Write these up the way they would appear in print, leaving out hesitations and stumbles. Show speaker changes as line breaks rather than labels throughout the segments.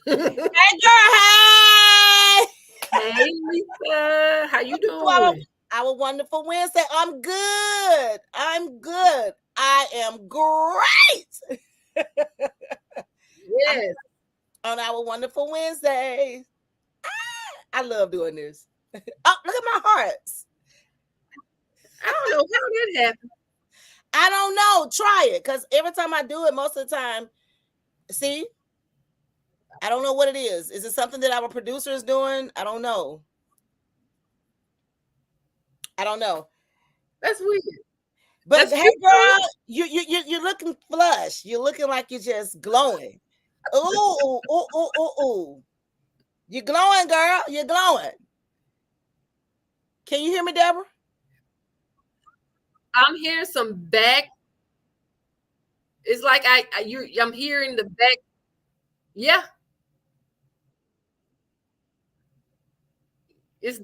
Hey, girl, hey!
Hey, Lisa. How you
Our,
doing?
our wonderful Wednesday. I'm good. I'm good. I am great. I'm
Yes.
on our wonderful Wednesday. I love doing this. Oh, look at my hearts.
I don't know how that happened.
I don't know. Try it. Because every time I do it, most of the time, see, I don't know what it is. Is it something that our producer is doing? I don't know. I don't know.
That's weird.
But
That's
hey,
cute though.
girl, you're looking flush. You're looking like you're just glowing. Ooh, ooh, ooh, ooh, ooh. You're glowing, girl. You're glowing. Can you hear me, Deborah?
I'm hearing some back. It's like I'm hearing the back. Yeah, it's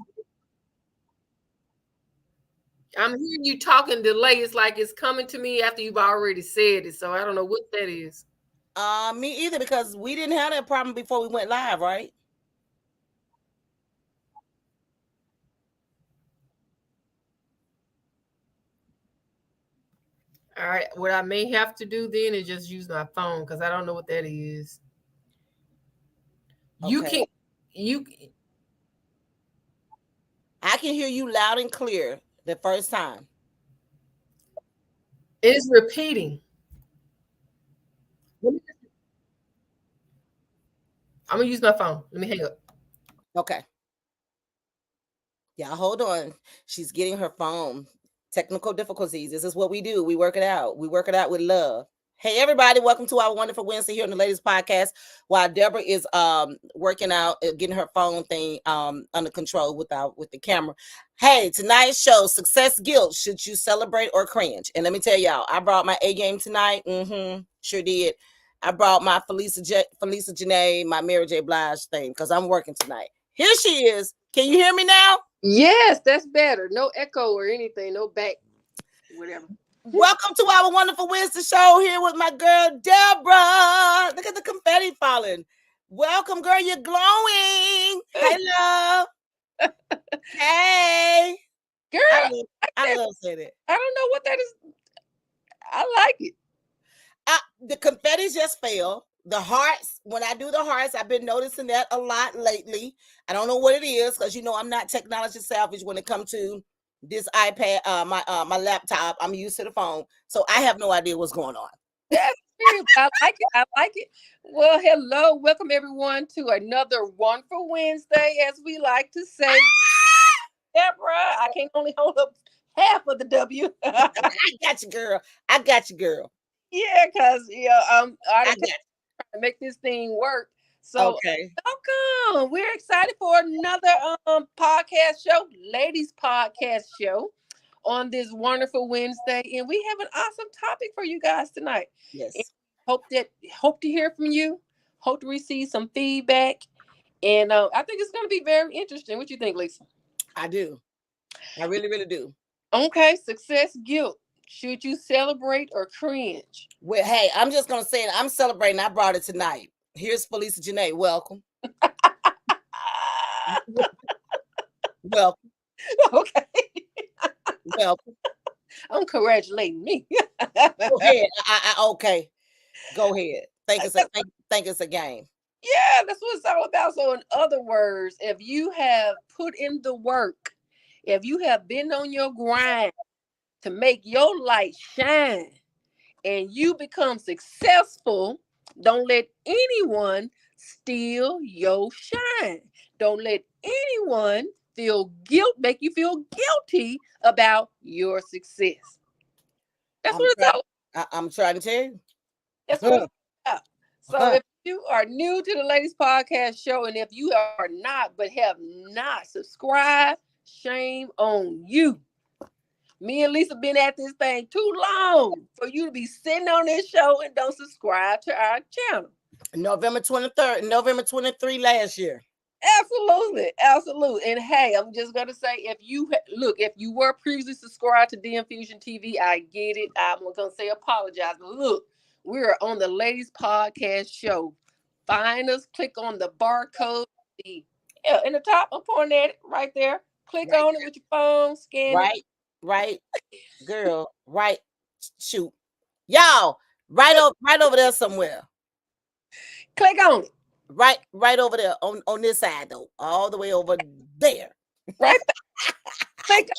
I'm hearing you talking delay. It's like it's coming to me after you've already said it. So I don't know what that is.
Me either, because we didn't have that problem before we went live, right?
All right. What I may have to do then is just use my phone because I don't know what that is. You
Okay.
can you
I can hear you loud and clear the first time.
it's repeating. Let me- I'm gonna use my phone. Let me hang up.
Okay. Yeah, hold on. She's getting her phone. Technical difficulties. This is what we do. We work it out. We work it out with love. Hey everybody, welcome to our wonderful Wednesday here on the Ladies Podcast. While Deborah is working out, getting her phone thing under control with the camera. Hey, tonight's show, Success Guilt. Should you celebrate or cringe? And let me tell y'all, I brought my A game tonight. Sure did. I brought my Felicia Janae, my Mary J. Blige thing, because I'm working tonight. Here she is. Can you hear me now?
Yes, that's better. No echo or anything. No back. Whatever.
Welcome to our wonderful Wednesday show here with my girl Deborah. Look at the confetti falling. Welcome, girl. You're glowing. Hey, love. Hey.
Girl,
I love,
like
I
that.
love saying it.
I don't know what that is. I like it.
The confetti just fell. The hearts, when I do the hearts, I've been noticing that a lot lately. I don't know what it is because I'm not technology savvy when it comes to this iPad, my laptop. I'm used to the phone, so I have no idea what's going on.
That's true. I like it. I like it. Well, hello. Welcome everyone to another wonderful Wednesday, as we like to say. Deborah, I can only hold up half of the W.
I got you, girl. I got you, girl.
Yeah, because I
I
done
got
to make this thing work.
you.
So
Okay.
welcome. We're excited for another podcast show, ladies podcast show on this wonderful Wednesday. And we have an awesome topic for you guys tonight. And
Yes,
hope to hear from you. Hope to receive some feedback. And I think it's gonna be very interesting. What you think, Lisa?
I do. I really, really do.
Okay, success guilt. Should you celebrate or cringe?
Well, hey, I'm just gonna say it. I'm celebrating. I brought it tonight. Here's Felicia Janae. Welcome. Welcome.
Okay.
Welcome.
I'm congratulating me.
Go ahead. Okay. Go ahead. Think it's a game.
Yeah, that's what it's all about. So, in other words, if you have put in the work, if you have been on your grind to make your light shine and you become successful, don't let anyone steal your shine. Don't let anyone make you feel guilty about your success. That's
I'm
what it's
trying.
all.
I'm trying to tell you.
That's what it's about. So if you are new to the Ladies Podcast Show, and if you are not, but have not subscribed, shame on you. Me and Lisa been at this thing too long for you to be sitting on this show and don't subscribe to our channel.
November 23rd, November 23 last year.
Absolutely, absolutely. And hey, I'm just gonna say, if you were previously subscribed to D Infusion TV, I get it. I'm gonna say apologize, but look, we are on the Ladies Podcast Show find us, click on the barcode. The in the top, I'm pointing at it right there. Click
Right
on it with your phone, scan it.
right, right, girl, right. Shoot, y'all, right over there somewhere.
Click on it
Right over there on this side though, all the way over there.
right there. Click,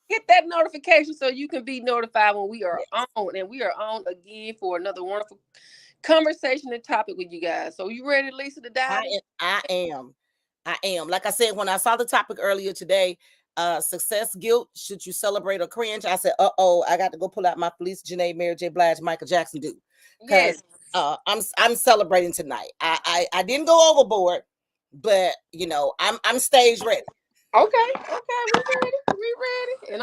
get that notification so you can be notified when we are
Yes,
on, and we are on again for another wonderful conversation and topic with you guys. So you ready, Lisa, to
I
dive in?
am. I am. I am. Like I said, when I saw the topic earlier today, success, guilt, should you celebrate or cringe? I said, oh, I got to go pull out my Felice, Janae, Mary J. Blige, Michael Jackson do, because
Yes.
I'm celebrating tonight. I didn't go overboard, but I'm stage ready.
Okay. Okay. We ready. We ready. And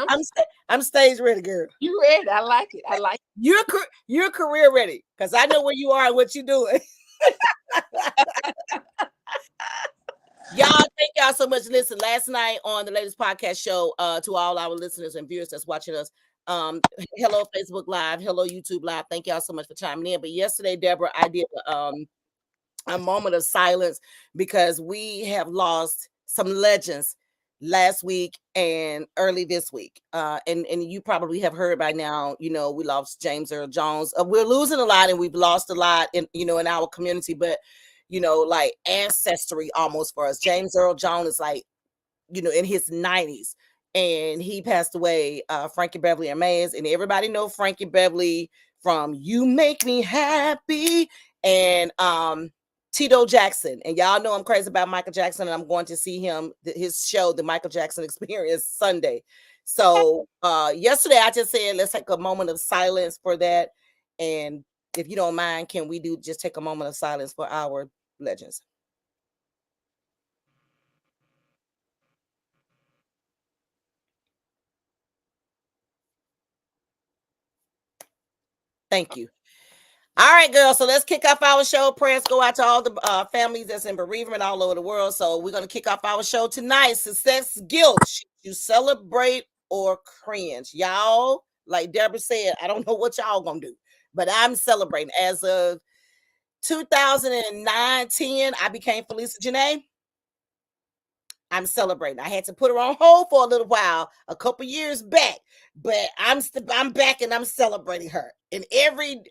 I'm stage ready, girl.
you ready. I like it. I like
You're career ready because I know where you are and what you're doing. Y'all, thank y'all so much. Listen, last night on the latest podcast show, to all our listeners and viewers that's watching us, hello Facebook Live, hello YouTube Live. Thank y'all so much for chiming in. But yesterday, Deborah, I did a moment of silence because we have lost some legends last week and early this week. And you probably have heard by now, we lost James Earl Jones. We're losing a lot and we've lost a lot in our community, but like ancestry almost for us. James Earl Jones is like, in his 90s. And he passed away, Frankie Beverly and Mays. And everybody know Frankie Beverly from You Make Me Happy and Tito Jackson. And y'all know I'm crazy about Michael Jackson, and I'm going to see his show, The Michael Jackson Experience, Sunday. So yesterday I just said, let's take a moment of silence for that. And if you don't mind, can we just take a moment of silence for our legends? Thank you. All right, girl. So let's kick off our show. Prayers go out to all the families that's in bereavement all over the world. So we're going to kick off our show tonight. Success, guilt. Should you celebrate or cringe? Y'all, like Deborah said, I don't know what y'all going to do, but I'm celebrating. As of 2009, 10, I became Felicia Janae. I'm celebrating. I had to put her on hold for a little while, a couple years back, but I'm back and I'm celebrating her in every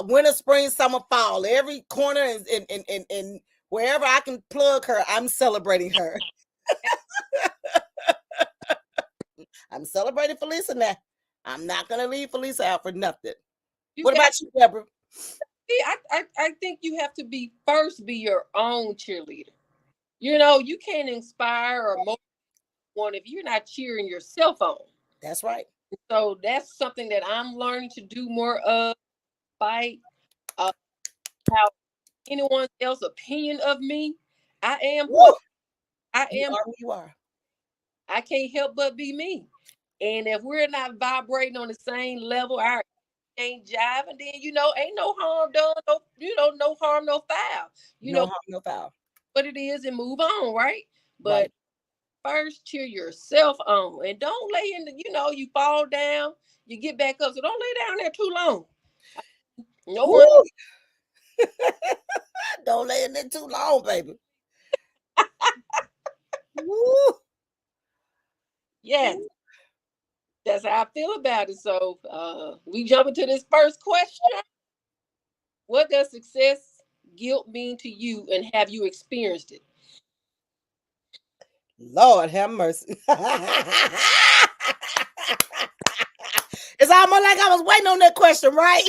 winter, spring, summer, fall, every corner and wherever I can plug her, I'm celebrating her. I'm celebrating Felisa now. I'm not gonna leave Felisa out for nothing.
you
What
got.
about you, Deborah?
See, I think you have to be your own cheerleader. You can't inspire or motivate one if you're not cheering yourself on.
That's right.
So that's something that I'm learning to do more of. Fight uh, how anyone else's opinion of me. I am who
Woo!
I
You
am.
are who you are.
I can't help but be me. And if we're not vibrating on the same level, our ain't jiving, then ain't no harm done, no harm, no foul. You
No
know
harm, no foul.
what it is and move on, right? But
Right.
first cheer yourself on and don't lay in you fall down, you get back up. So don't lay down there too long. No one.
Woo! Don't lay in it too long, baby. Woo!
Yes, that's how I feel about it. So we jump into this first question. What does success guilt mean to you, and have you experienced it?
Lord have mercy. It's almost like I was waiting on that question, right?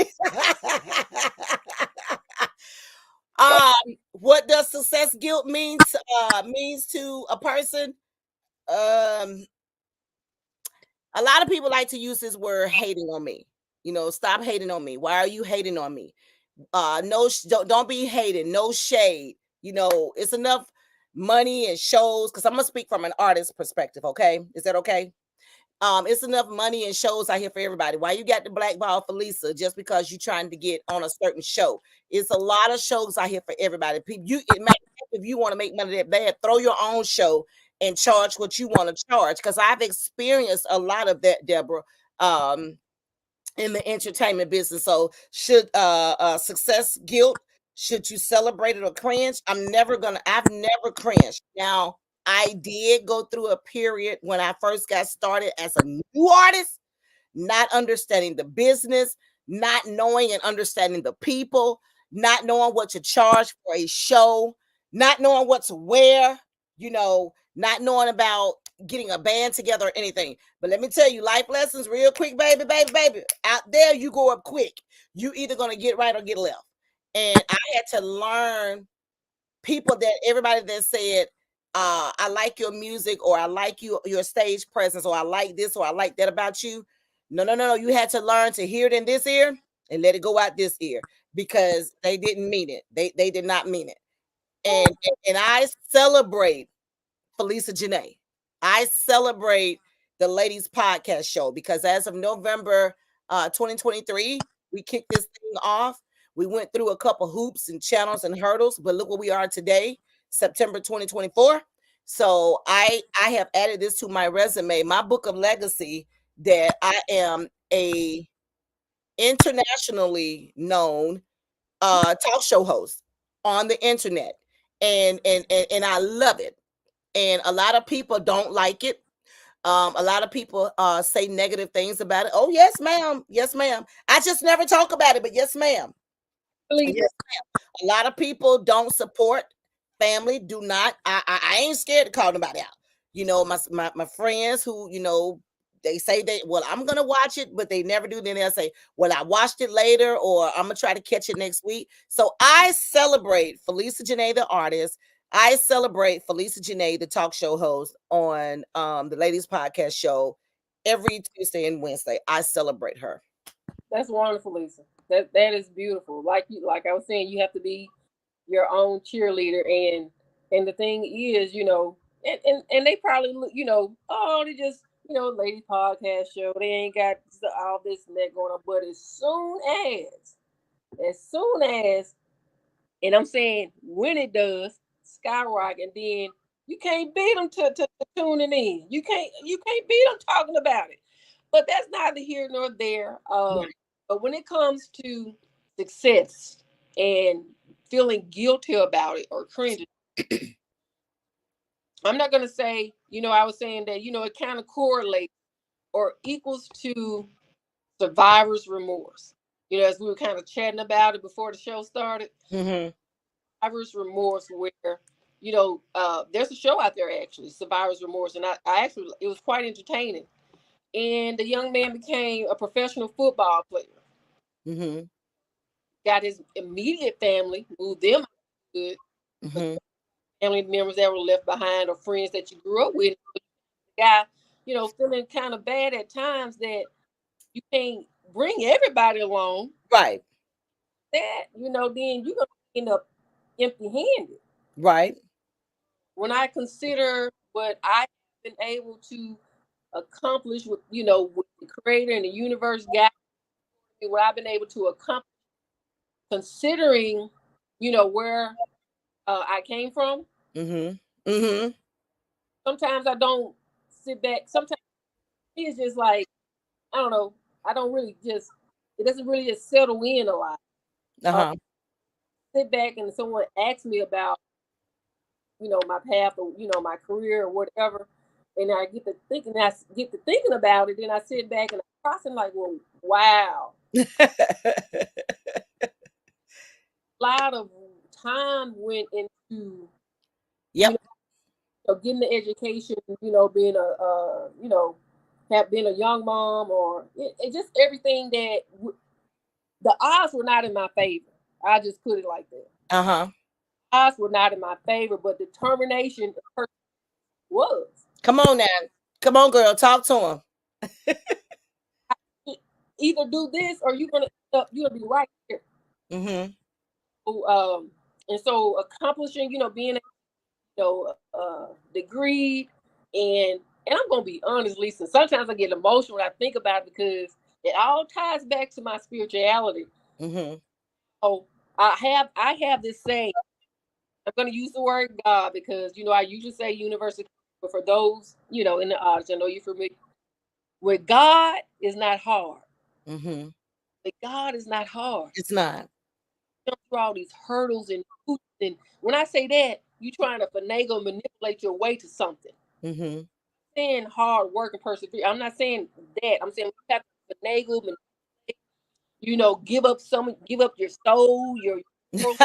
What does success guilt means to a person? Um, a lot of people like to use this word hating on me. Stop hating on me. Why are you hating on me? No, don't be hating. No shade. It's enough money and shows. Because I'm gonna speak from an artist perspective. Okay, is that okay? It's enough money and shows out here for everybody. Why you got the blackball for Lisa just because you're trying to get on a certain show? It's a lot of shows out here for everybody. If you want to make money that bad, throw your own show and charge what you want to charge. Because I've experienced a lot of that, Deborah, in the entertainment business. So should success guilt Should you celebrate it or cringe? I've never cringed. Now, I did go through a period when I first got started as a new artist, not understanding the business, not knowing and understanding the people, not knowing what to charge for a show, not knowing what to wear, not knowing about getting a band together or anything. But let me tell you, life lessons real quick, baby, baby, baby. Out there, you go up quick. You either gonna get right or get left. And I had to learn people that everybody that said, I like your music, or I like your stage presence, or I like this, or I like that about you. No, no, no, no. You had to learn to hear it in this ear and let it go out this ear, because they didn't mean it. They did not mean it. And I celebrate Felisa Janae. I celebrate the Ladies Podcast Show, because as of November 2023, we kicked this thing off. We went through a couple hoops and channels and hurdles, but look where we are today, September 2024. So I have added this to my resume, my book of legacy, that I am a internationally known talk show host on the internet, and I love it. And a lot of people don't like it. A lot of people say negative things about it. Oh, yes, ma'am. Yes, ma'am. I just never talk about it, but yes, ma'am.
Lisa.
Yes, a lot of people don't support family. Do not. I ain't scared to call nobody out. My friends who they say well, I'm gonna watch it, but they never do. Then they'll say, well, I watched it later, or I'm gonna try to catch it next week. So I celebrate Felisa Janae, the artist. I celebrate Felisa Janae, the talk show host on the Ladies Podcast Show, every Tuesday and Wednesday. I celebrate her.
That's wonderful, Lisa. That is beautiful. Like I was saying, you have to be your own cheerleader, and the thing is, and they probably oh, they just lady podcast show, they ain't got all this and that going on. But as soon as and I'm saying when it does skyrocket, then you can't beat them to tuning in. You can't beat them talking about it. But that's neither here nor there. But when it comes to success and feeling guilty about it or cringing, I'm not gonna say, I was saying that, it kind of correlates or equals to survivor's remorse. As we were kind of chatting about it before the show started,
Mm-hmm.
survivor's remorse, where there's a show out there actually, survivor's remorse, and I actually, it was quite entertaining. And the young man became a professional football player.
Mm-hmm.
Got his immediate family, moved them good, but
Mm-hmm.
family members that were left behind or friends that you grew up with. The guy, feeling kind of bad at times that you can't bring everybody along.
Right.
Then you're gonna end up empty-handed.
Right.
When I consider what I've been able to accomplish with the creator and the universe guide me, what I've been able to accomplish, considering, where I came from.
Mm-hmm. Mm-hmm.
Sometimes I don't sit back. Sometimes it's just like, I don't know. I don't really just, it doesn't really just settle in a lot. Uh,
Uh-huh.
Sit back and someone asks me about, my path or, my career or whatever. And I get to thinking about it. Then I sit back and I process like, well, wow. A lot of time went into, you
Yep.
getting the education, being have been a young mom, or it just everything that the odds were not in my favor. I just put it like that.
Uh-huh.
Odds were not in my favor, but determination was.
Come on now. Come on, girl. Talk to him.
Either do this or you're gonna be right here.
Mm-hmm.
So, and so accomplishing, being degree, and I'm gonna be honest, Lisa. Sometimes I get emotional when I think about it, because it all ties back to my spirituality.
Mm-hmm.
Oh, I have this saying. I'm gonna use the word God because I usually say university, but for those in the audience, I know you're familiar. With God is not hard.
Mm-hmm.
With God is not hard.
It's not.
through all these hurdles and hoops. And when I say that, you trying to finagle, manipulate your way to something.
Mm-hmm.
Saying hard work and persevere. I'm not saying that. I'm saying you have to finagle, give up give up your soul, your world.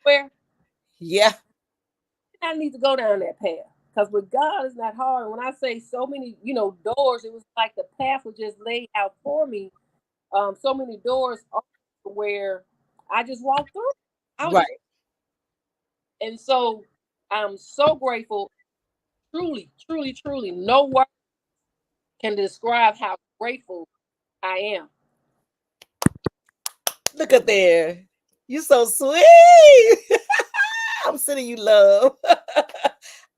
Where
Yeah.
I need to go down that path. Because with God, it's not hard. When I say so many, doors, it was like the path was just laid out for me. So many doors open where I just walked through. I was just,
Right.
and so I'm so grateful. Truly, truly, truly, no word can describe how grateful I am.
Look at there. You so sweet. I'm sending you love.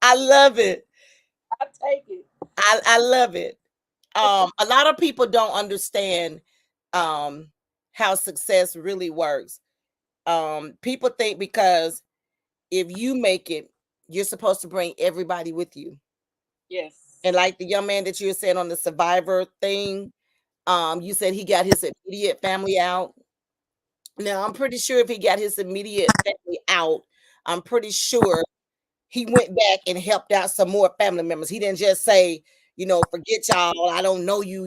I love it.
I take it.
I love it. A lot of people don't understand um how success really works. People think because if you make it, you're supposed to bring everybody with you.
Yes.
And like the young man that you said on the survivor thing, you said he got his immediate family out. Now I'm pretty sure if he got his immediate family out, I'm pretty sure he went back and helped out some more family members. He didn't just say, forget y'all. I don't know you.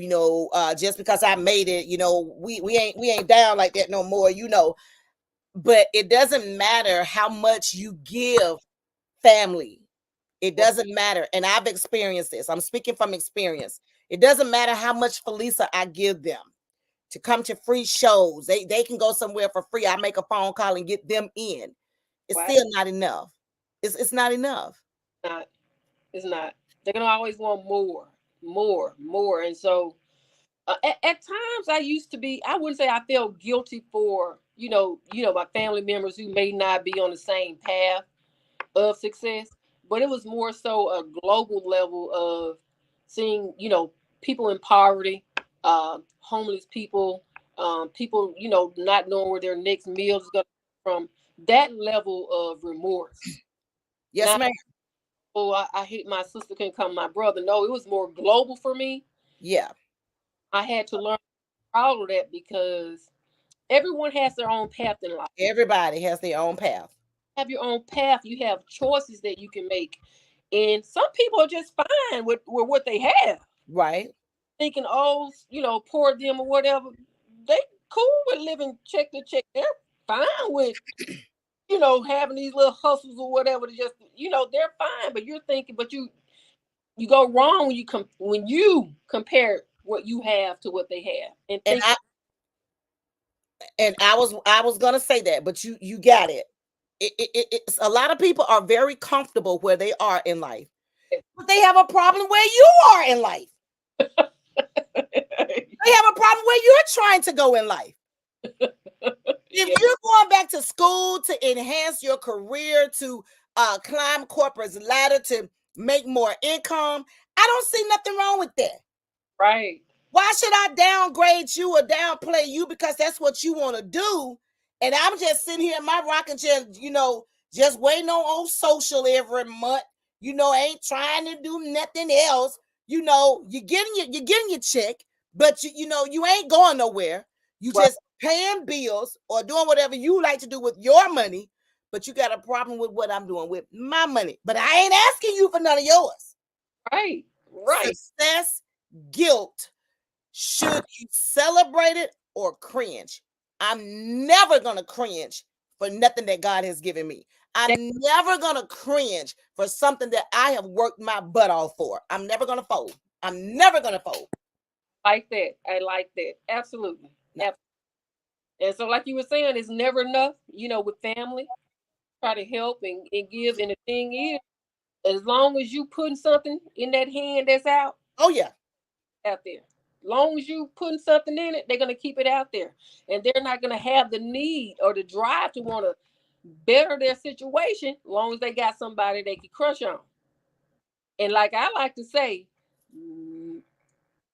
Just because I made it, we ain't down like that no more. But it doesn't matter how much you give family. It doesn't matter. And I've experienced this. I'm speaking from experience. It doesn't matter how much Felisa I give them to come to free shows. They can go somewhere for free. I make a phone call and get them in. It's
Why
still not enough. It's not enough.
not? It's not. They're gonna always want more, more, more. And so at times I used to be. I wouldn't say I felt guilty for my family members who may not be on the same path of success, but it was more so a global level of seeing people in poverty, homeless people, people not knowing where their next meal is going to come from. That level of remorse.
Yes,
Now,
ma'am.
oh, I hate my sister couldn't come, my brother. No, it was more global for me.
Yeah.
I had to learn all of that because everyone has their own path in life.
Everybody has their own path.
Have your own path. You have choices that you can make. And some people are just fine with what they have.
Right.
Thinking, oh, poor them or whatever. They cool with living check to check. They're fine with, having these little hustles or whatever to just, they're fine. But you're thinking, but you go wrong when you compare what you have to what they have and
And
think,
I was gonna say that, but you got it. It's a lot of people are very comfortable where they are in life, but they have a problem where you are in life. They have a problem where you're trying to go in life. If
yeah,
you're going back to school to enhance your career, to climb corporate ladder, to make more income, I don't see nothing wrong with that.
right,
Why should I downgrade you or downplay you because that's what you want to do? And I'm just sitting here in my rocking chair, just waiting on social every month. Ain't trying to do nothing else. You're getting your check, but you ain't going nowhere. You
right,
just paying bills or doing whatever you like to do with your money. But you got a problem with what I'm doing with my money. But I ain't asking you for none of yours.
right, right,
Success, guilt. Should you celebrate it or cringe? I'm never going to cringe for nothing that God has given me.
that,
I'm never going to cringe for something that I have worked my butt off for. I'm never going to fold. I'm never going to fold.
like that. I like that. Absolutely.
No.
And so, like you were saying, it's never enough, with family, try to help and give. And the thing is, as long as you putting something in that hand that's
Oh, yeah.
out there, long as you putting something in it, they're gonna keep it out there. And they're not gonna have the need or the drive to want to better their situation, long as they got somebody they can crush on. And like I like to say, mm,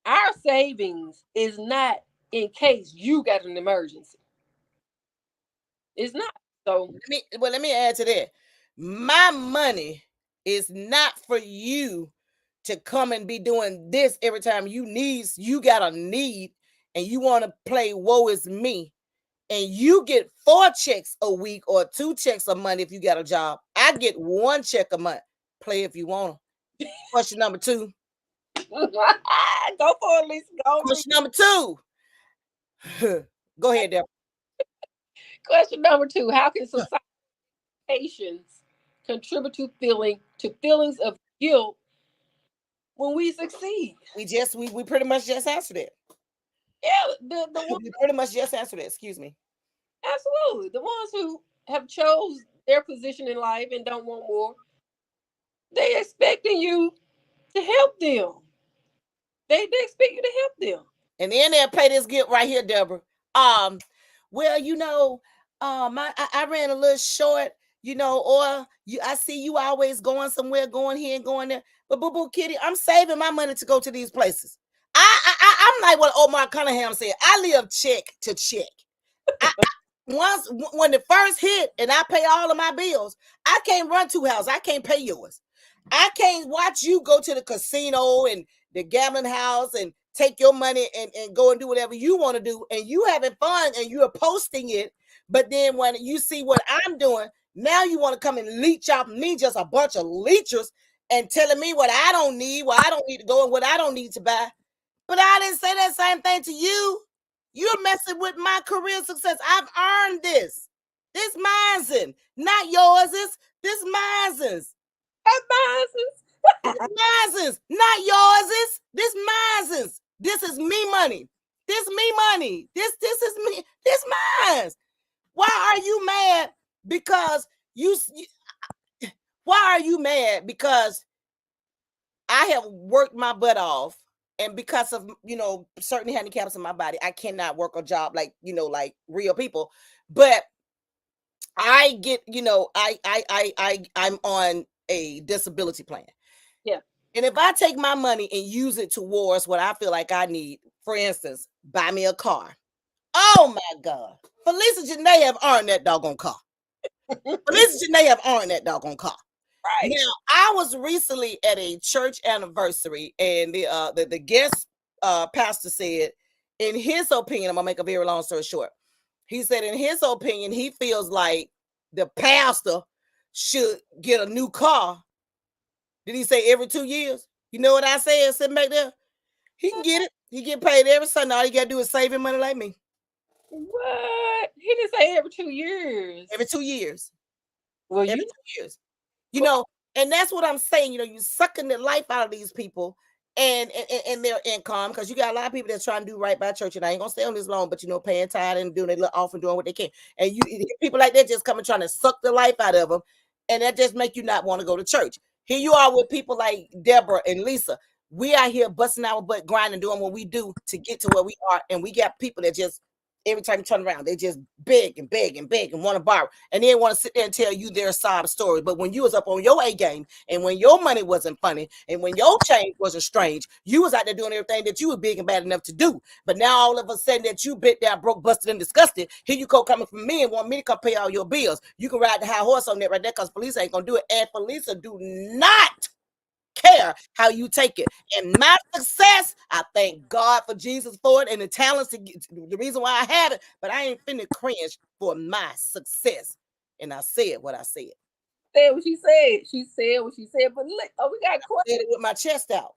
our savings is not in case you got an emergency. It's not. So
Let me add to that. My money is not for you to come and be doing this every time you got a need and you want to play woe is me and you get 4 checks a week or 2 checks a month if you got a job. I get 1 check a month. Play if you want to. Question number 2.
Go for it, Lisa. Go, Lisa.
Question number 2. Go ahead, Deborah.
Question number 2. How can society patience contribute to feelings of guilt when we succeed?
We pretty much just answered it.
Yeah, the one,
We pretty much just answered it. Excuse me.
absolutely. The ones who have chose their position in life and don't want more, they expecting you to help them. They expect you to help them.
And then they'll pay this guilt right here, Deborah. Um, well, I ran a little short, or I see you always going somewhere, going here and going there. But boo boo kitty, I'm saving my money to go to these places. I'm like what Omar Cunningham said. I live check to check. Once when the first hit and I pay all of my bills, I can't run 2 houses. I can't pay yours. I can't watch you go to the casino and the gambling house and take your money and go and do whatever you want to do, and you having fun and you're posting it. But then when you see what I'm doing, now you want to come and leech off me, just a bunch of leechers, and telling me what I don't need, what I don't need to go, and what I don't need to buy. But I didn't say that same thing to you. You're messing with my career success. I've earned this. This mine's not yours. This mine's. Mine's, not yours. This mine's. This is me money. This me money. This is me. This mine's. Why are you mad? Because why are you mad? Because I have worked my butt off, and because of certain handicaps in my body, I cannot work a job like real people. But I get I'm on a disability plan.
Yeah.
And if I take my money and use it towards what I feel like I need, for instance, buy me a car. Oh my God. Felicia Janae have earned that doggone car. Felicia Janae have earned that doggone car.
Right.
Now, I was recently at a church anniversary, and the guest pastor said, in his opinion, I'm gonna make a very long story short. He said, in his opinion, he feels like the pastor should get a new car. Did he say every 2 years? You know what I said? Sitting back there, he can get it. He get paid every Sunday. All he got to do is save him money like me.
What? He didn't say every 2 years.
Every 2 years.
Well,
every 2 years. And that's what I'm saying. You sucking the life out of these people and their income, because you got a lot of people that's trying to do right by church, and I ain't gonna stay on this long, but paying tithe and doing their little offering, doing what they can, and people like that just coming trying to suck the life out of them, and that just make you not want to go to church. Here you are with people like Deborah and Lisa. We out here busting our butt, grinding, doing what we do to get to where we are, and we got people that just every time you turn around, they just beg and beg and beg and want to borrow, and they want to sit there and tell you their sob story. But when you was up on your A game, and when your money wasn't funny, and when your change wasn't strange, you was out there doing everything that you were big and bad enough to do. But now all of a sudden that you bit down, broke, busted, and disgusted, here you go coming from me and want me to come pay all your bills. You can ride the high horse on that right there, because police ain't gonna do it, and police do not care how you take it. And my success, I thank God for Jesus for it, and the talents to get, the reason why I have it, but I ain't finna cringe for my success. And I said what I said.
Said what she said. She said what she said. But look, we got questions.
I said it with my chest out.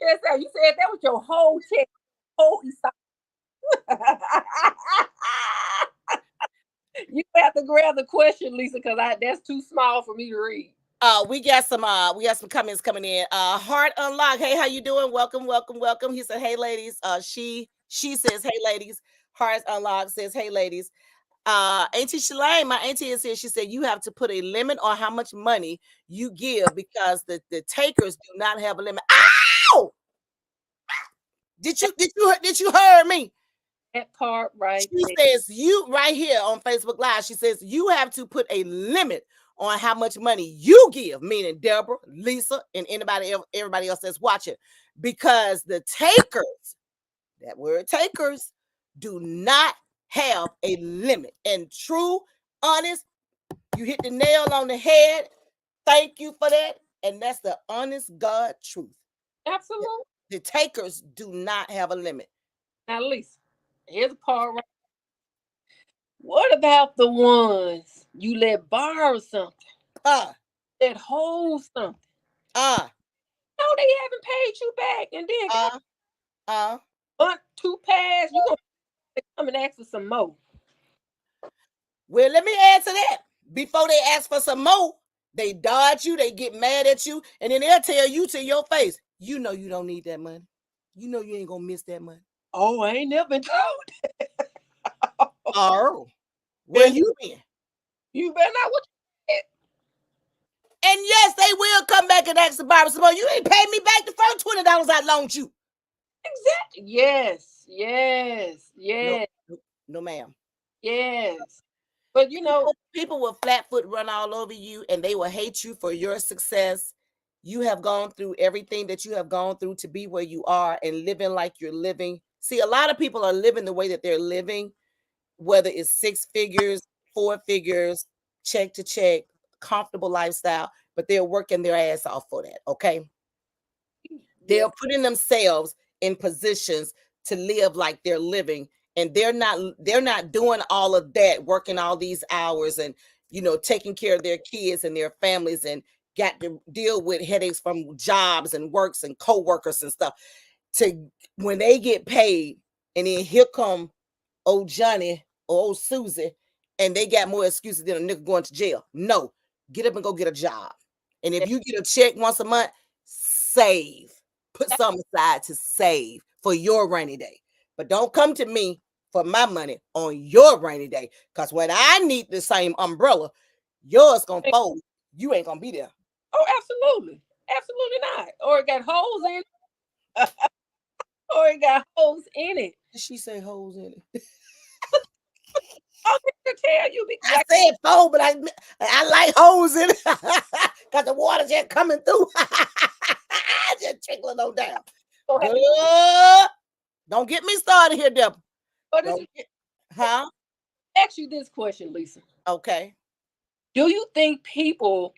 Yes, sir. You said that was your whole chest, whole You have to grab the question, Lisa, because that's too small for me to read.
We got some comments coming in. Heart Unlock. Hey, how you doing? Welcome. He said, hey ladies. She says, hey ladies. Heart Unlock says, hey ladies. Auntie Shalane, my auntie is here. She said you have to put a limit on how much money you give, because the takers do not have a limit. Ow! Did you hear me?
That part right
She says you right here on Facebook Live. She says you have to put a limit on how much money you give, meaning Deborah, Lisa, and everybody else that's watching, because the takers, that word takers, do not have a limit. And true, honest, you hit the nail on the head. Thank you for that. And that's the honest God truth.
Absolutely.
The takers do not have a limit.
Now, Lisa, here's the part right. What about the ones you let borrow something,
Uh,
that hold something?
uh,
No, they haven't paid you back, and then got
uh, uh.
month two pass. You gonna come and ask for some more?
Well, let me answer that. Before they ask for some more, they dodge you, they get mad at you, and then they'll tell you to your face, you know you don't need that money. You know you ain't gonna miss that money.
Oh, I ain't never been told.
Oh, where
Been
you been?
you better not what you
And yes, they will come back and ask the Bible some more. You ain't paid me back the first $20 I loaned you.
exactly. Yes, yes,
No,
yes,
no, no, ma'am.
yes. But you know,
People will flat foot run all over you and they will hate you for your success. You have gone through everything that you have gone through to be where you are and living like you're living. See, a lot of people are living the way that they're living, whether it's six figures, four figures, check to check, comfortable lifestyle, but they're working their ass off for that. Okay. They're
yes,
putting themselves in positions to live like they're living, and they're not doing all of that, working all these hours and taking care of their kids and their families, and got to deal with headaches from jobs and works and co-workers and stuff, to when they get paid, and then here come old Johnny or old Susie, and they got more excuses than a nigga going to jail. No, get up and go get a job. And if you get a check once a month, save. Put something aside to save for your rainy day. But don't come to me for my money on your rainy day. Because when I need the same umbrella, yours gonna fold. You ain't gonna be there.
oh, absolutely, absolutely not. Or it got holes in it, or it got holes in it.
Did she say holes in it?
I'm here to tell you,
I said fold, but I like holes in it because the water just coming through, just trickling on down. Good. Don't get me started here, Deborah.
but this is
Don't get, huh?
ask you this question, Lisa.
Okay.
Do you think people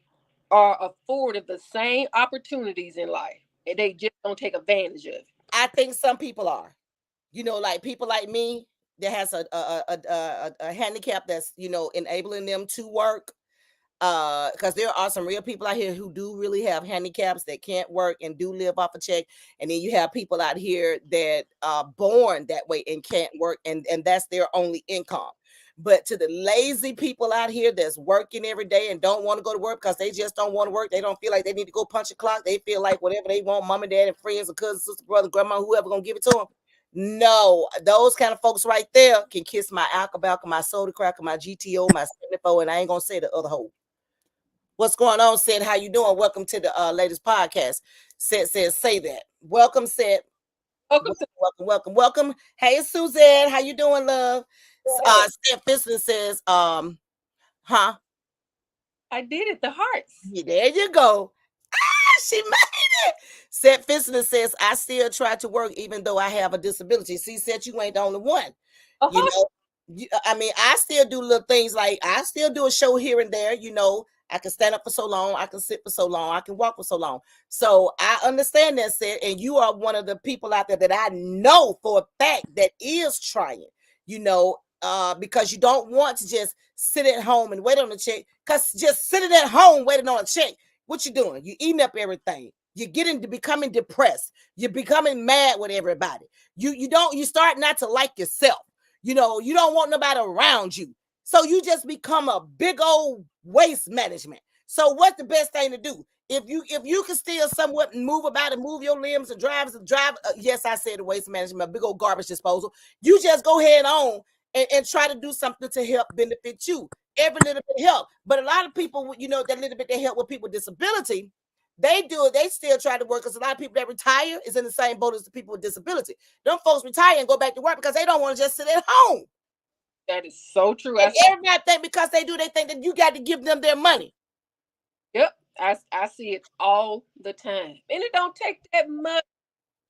are afforded the same opportunities in life and they just don't take advantage of it?
I think some people are. Like people like me that has a handicap that's enabling them to work. Because there are some real people out here who do really have handicaps that can't work and do live off a check, and then you have people out here that are born that way and can't work, and that's their only income. But to the lazy people out here that's working every day and don't want to go to work because they just don't want to work, they don't feel like they need to go punch a clock, they feel like whatever they want, mom and dad and friends and cousins, sister, brother, grandma, whoever gonna give it to them. No, those kind of folks right there can kiss my alcohol, my soda cracker, my GTO, my 74, and I ain't gonna say the other hole. What's going on, Sid? How you doing? Welcome to the latest podcast. Sid says, say that. Welcome, Sid.
Welcome
Welcome,
to
welcome, welcome, welcome. Hey, Suzanne, how you doing, love?
the
Sid Fisley says, huh?
I did it, the hearts.
Yeah, there you go. She made it. Seth Fisley says, I still try to work even though I have a disability. See, Seth, you ain't the only one. You
Uh-huh.
know, I mean, I still do little things like I still do a show here and there. I can stand up for so long, I can sit for so long, I can walk for so long. So I understand that, Seth, and you are one of the people out there that I know for a fact that is trying, because you don't want to just sit at home and wait on the check. Because just sitting at home waiting on a check, what you doing? You eating up everything. You're getting to becoming depressed. You're becoming mad with everybody. You start not to like yourself. You don't want nobody around you. So you just become a big old waste management. So what's the best thing to do? If you can still somewhat move about and move your limbs and drive, yes, I said the waste management, a big old garbage disposal. You just go ahead on and try to do something to help benefit you. Every little bit help. But a lot of people, that little bit they help with people with disability, they do it. They still try to work because a lot of people that retire is in the same boat as the people with disability. Them folks retire and go back to work because they don't want to just sit at home.
That is so true.
And everybody think because they think that you got to give them their money.
Yep. I see it all the time. And it don't take that much.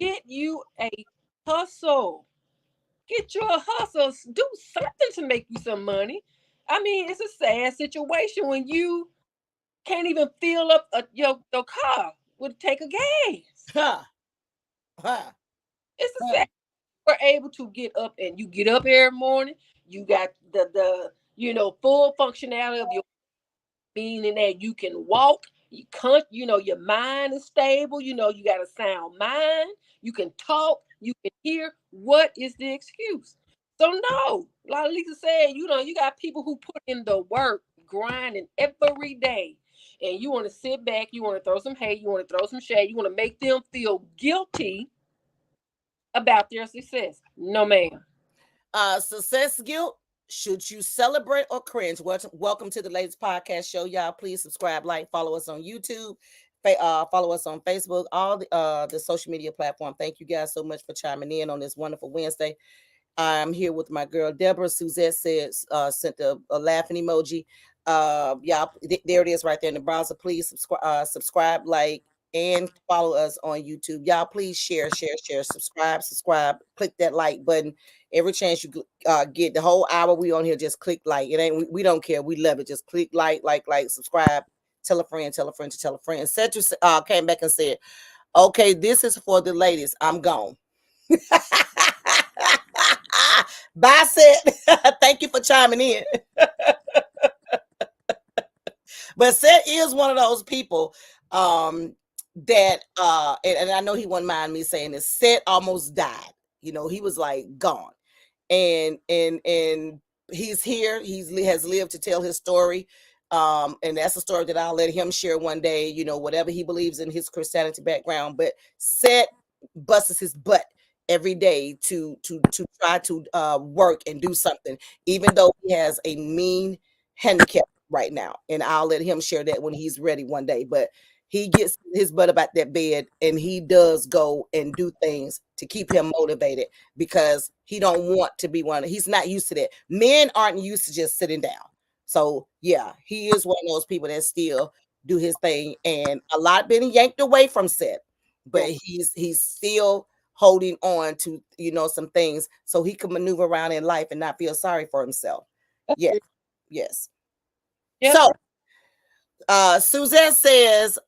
Get you a hustle. Get you a hustle. Do something to make you some money. I mean, it's a sad situation when you can't even fill up your car with a tank of gas.
Huh. Huh.
It's a
Huh.
sad we're able to get up, and you get up every morning. You got the full functionality of your, meaning that you can walk, your mind is stable, you got a sound mind, you can talk, you can hear. What is the excuse? So no, like Lisa said, you got people who put in the work, grinding every day. And you want to sit back, you want to throw some hate, you want to throw some shade, you want to make them feel guilty about their success. No, ma'am.
Success guilt. Should you celebrate or cringe? Welcome to the Ladies Podcast Show, y'all. Please subscribe, like, follow us on YouTube, follow us on Facebook, all the social media platform. Thank you guys so much for chiming in on this wonderful Wednesday. I'm here with my girl Deborah. Suzette says sent a laughing emoji. Y'all, there it is right there in the browser. Please subscribe, like, and follow us on YouTube. Y'all, please share, subscribe, click that like button. Every chance you get, the whole hour we on here, just click like. It ain't we don't care. We love it. Just click like, subscribe. Tell a friend, tell a friend to tell a friend. Cedric came back and said, "Okay, this is for the ladies. I'm gone." Bye, Seth. Thank you for chiming in. But Seth is one of those people that and I know he wouldn't mind me saying this. Seth almost died. He was like gone. And he's here. Has lived to tell his story. And that's a story that I'll let him share one day, whatever he believes in his Christianity background. But Seth busts his butt every day to try to work and do something, even though he has a mean handicap right now. And I'll let him share that when he's ready one day. But he gets his butt about that bed and he does go and do things to keep him motivated because he don't want to be he's not used to that. Men aren't used to just sitting down. So yeah, he is one of those people that still do his thing, and a lot been yanked away from Seth, but he's still holding on to some things so he can maneuver around in life and not feel sorry for himself. Yeah, yes.
Yes,
So Suzette says,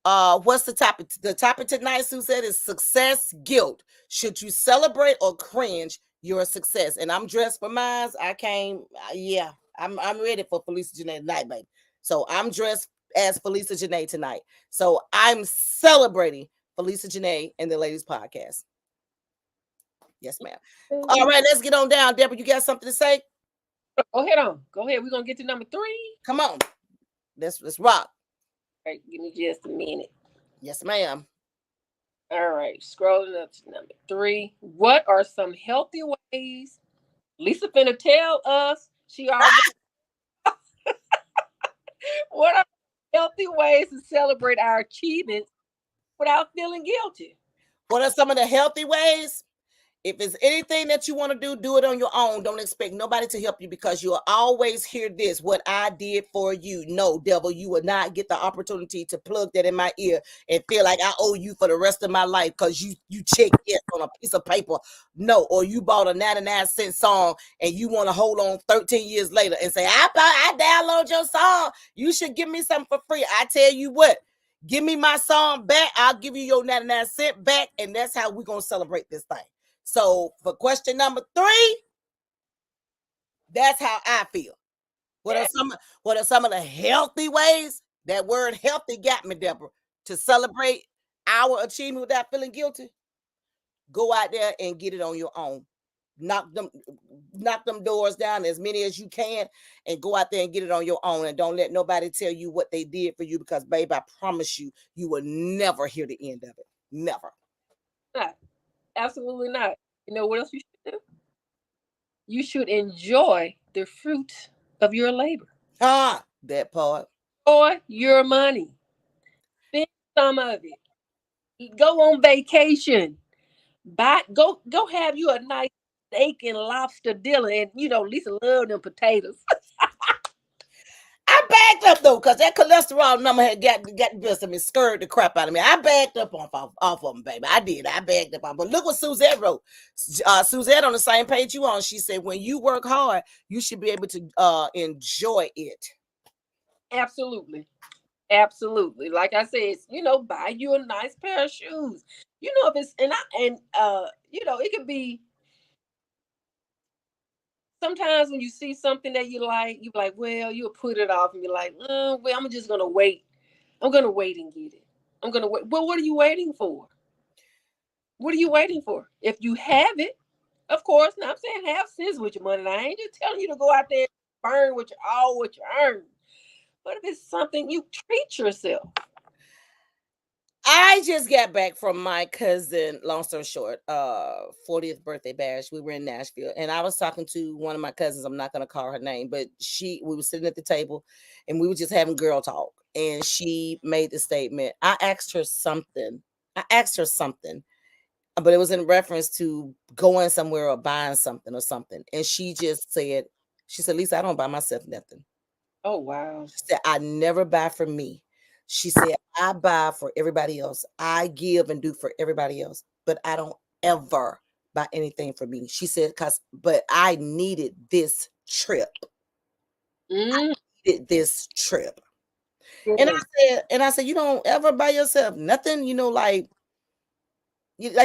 what's the topic? The topic tonight, Suzette, is success guilt. Should you celebrate or cringe your success? And I'm dressed for mine. I came, yeah, I'm ready for Felicia Janae tonight, baby. So I'm dressed as Felicia Janae tonight. So I'm celebrating Felicia Janae and the Ladies Podcast. Yes, ma'am. All right, let's get on down. Deborah, you got something to say?
Go ahead on. Go ahead. We're gonna get to number 3.
Come on. Let's rock.
All right, give me just a minute.
Yes, ma'am.
All right, scrolling up to number 3. What are some healthy ways? Lisa finna tell us she already. What are healthy ways to celebrate our achievements without feeling guilty?
What are some of the healthy ways? If it's anything that you want to do it on your own. Don't expect nobody to help you because you'll always hear this, what I did for you. No, devil, you will not get the opportunity to plug that in my ear and feel like I owe you for the rest of my life because you checked it on a piece of paper. No, or you bought a 99-cent song and you want to hold on 13 years later and say, I download your song. You should give me something for free. I tell you what, give me my song back. I'll give you your 99-cent back. And that's how we're going to celebrate this thing. So for question number 3, that's how I feel. What are some of the healthy ways? That word healthy got me, Deborah, to celebrate our achievement without feeling guilty. Go out there and get it on your own. Knock them doors down, as many as you can, and go out there and get it on your own. And don't let nobody tell you what they did for you because, babe, I promise you, you will never hear the end of it. Never.
Not. Absolutely not. You know what else you should do? You should enjoy the fruit of your labor.
That part.
Or your money. Spend some of it. Go on vacation. Go have you a nice steak and lobster dinner. And Lisa love them potatoes.
I backed up though, because that cholesterol number had got the best of me, scared the crap out of me. I backed up off of them, baby. I did. I backed up on. But look what Suzette wrote. Suzette on the same page you on. She said, when you work hard, you should be able to enjoy it.
Absolutely. Absolutely. Like I said, buy you a nice pair of shoes. If it's it could be sometimes when you see something that you like, you be like, well, you'll put it off and be like, well, I'm just gonna wait. I'm gonna wait and get it. I'm gonna wait. Well, what are you waiting for? What are you waiting for? If you have it, of course. Now I'm saying have sense with your money. Now, I ain't just telling you to go out there and burn what you earn. But if it's something you treat yourself.
I just got back from my cousin, long story short, 40th birthday bash. We were in Nashville and I was talking to one of my cousins. I'm not gonna call her name, but we were sitting at the table and we were just having girl talk. And she made the statement. I asked her something. But it was in reference to going somewhere or buying something or something. And she said, Lisa, I don't buy myself nothing.
Oh wow.
She said, I never buy for me. She said, I buy for everybody else. I give and do for everybody else, but I don't ever buy anything for me. She said, but I needed this trip.
Mm,
Needed this trip. And
yes.
I said, you don't ever buy yourself nothing, like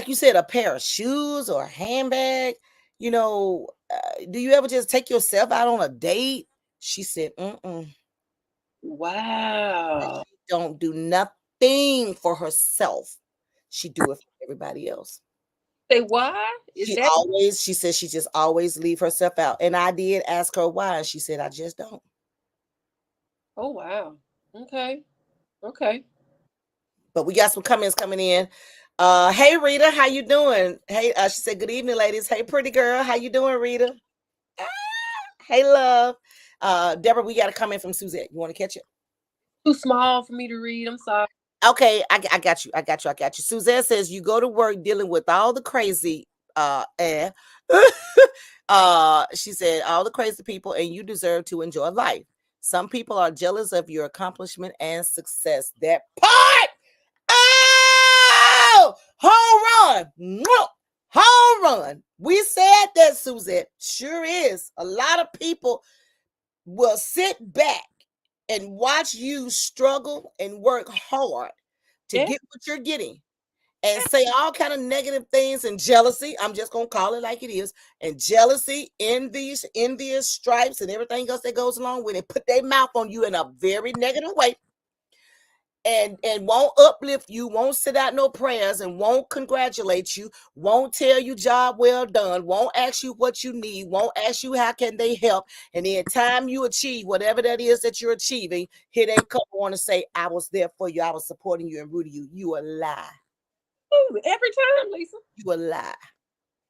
you said, a pair of shoes or a handbag. Do you ever just take yourself out on a date? She said, mm-mm.
Wow.
She don't do nothing for herself. She do it for everybody else.
Say why? Is that
She said she just always leave herself out. And I did ask her why, and she said, I just don't.
oh wow. Okay. Okay.
But we got some comments coming in. Hey Rita, how you doing? Hey, she said, good evening, ladies. Hey, pretty girl, how you doing, Rita? Ah, hey, love. Deborah, we got a comment from Suzette. You want to catch it?
Too small for me to read. I'm sorry.
Okay, I got you. I got you. I got you. Suzette says you go to work dealing with all the crazy she said all the crazy people and you deserve to enjoy life. Some people are jealous of your accomplishment and success. That part. Oh, home run. Mwah! Home run. We said that, Suzette. Sure is. A lot of people will sit back and watch you struggle and work hard to
Yeah.
get what you're getting and say all kind of negative things and jealousy. I'm just gonna call it like it is. And jealousy, envious stripes, and everything else that goes along with it. Put their mouth on you in a very negative way. And won't uplift you, won't sit out no prayers, and won't congratulate you, won't tell you job well done, won't ask you what you need, won't ask you how can they help. And the time you achieve whatever that is that you're achieving, here they come want to say, I was there for you, I was supporting you and rooting you. You a lie.
Ooh, every time, Lisa.
You a lie.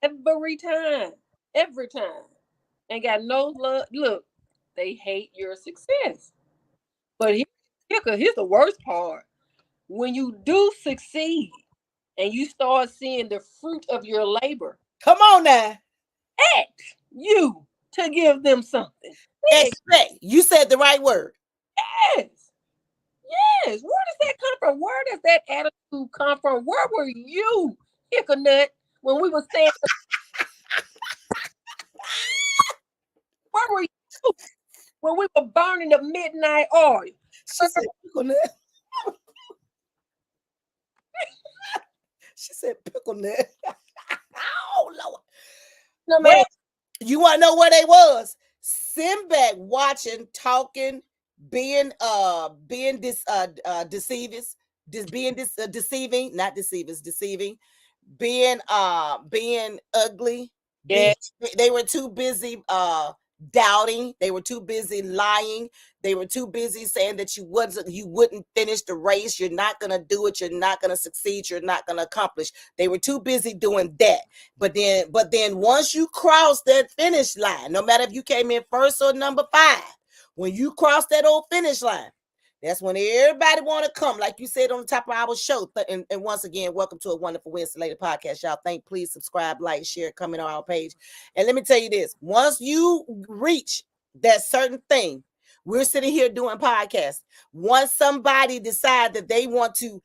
Every time. Every time. Ain't got no love. Look, they hate your success. But here's the worst part. When you do succeed and you start seeing the fruit of your labor,
Come on now.
ask you to give them something.
Expect. You said the right word.
Yes. Yes. Where does that come from? Where does that attitude come from? Where were you, Hickanut, when we were standing? Where were you when we were burning the midnight oil?
She said pickle nut. She said pickle nut. Oh Lord.
No
Well,
man.
you want to know where they was? Sitting back, watching, talking, being deceivers, deceiving, not deceivers, deceiving, being ugly.
Yeah.
They were too busy doubting, they were too busy lying, they were too busy saying that you wouldn't finish the race, you're not gonna do it, you're not gonna succeed, you're not gonna accomplish. They were too busy doing that. But then once you cross that finish line, no matter if you came in first or number 5, when you cross that old finish line, that's when everybody want to come, like you said on the top of our show. And once again, welcome to a Wonderful Wednesday Lady podcast, y'all. Please subscribe, like, share, comment on our page. And let me tell you this: once you reach that certain thing, we're sitting here doing podcasts. Once somebody decide that they want to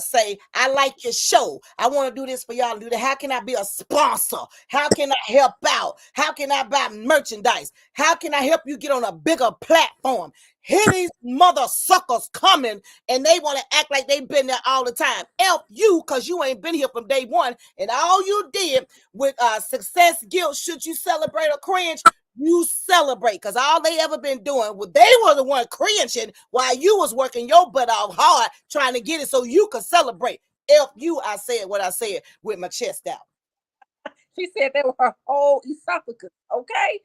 say, I like your show. I want to do this for y'all. Do that. How can I be a sponsor? How can I help out? How can I buy merchandise? How can I help you get on a bigger platform? Here these mother suckers coming and they want to act like they've been there all the time. Help you because you ain't been here from day one. And all you did with success, guilt, should you celebrate or cringe, you celebrate, because all they ever been doing was they were the one cringing while you was working your butt off hard trying to get it so you could celebrate. Help you, I said what I said with my chest out.
She said that was her whole esophagus. Okay.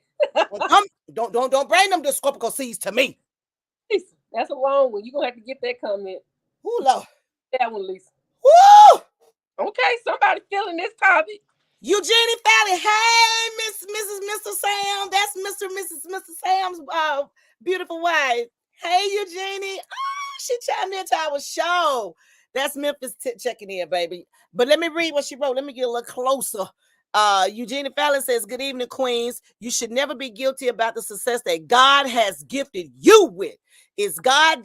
Well, don't bring them discopical seeds to me.
Lisa, that's a long one. You're gonna have to get that comment.
Ooh, Lord.
That one, Lisa.
Woo!
Okay, somebody feeling this topic.
Eugenie Falley, hey, Mr. Sam. That's Mr. Sam's beautiful wife. Hey, Eugenie. Oh, she chimed into our show. That's Memphis checking in, baby. But let me read what she wrote. Let me get a little closer. Eugenie Fallon says, good evening, queens. You should never be guilty about the success that God has gifted you with. Is God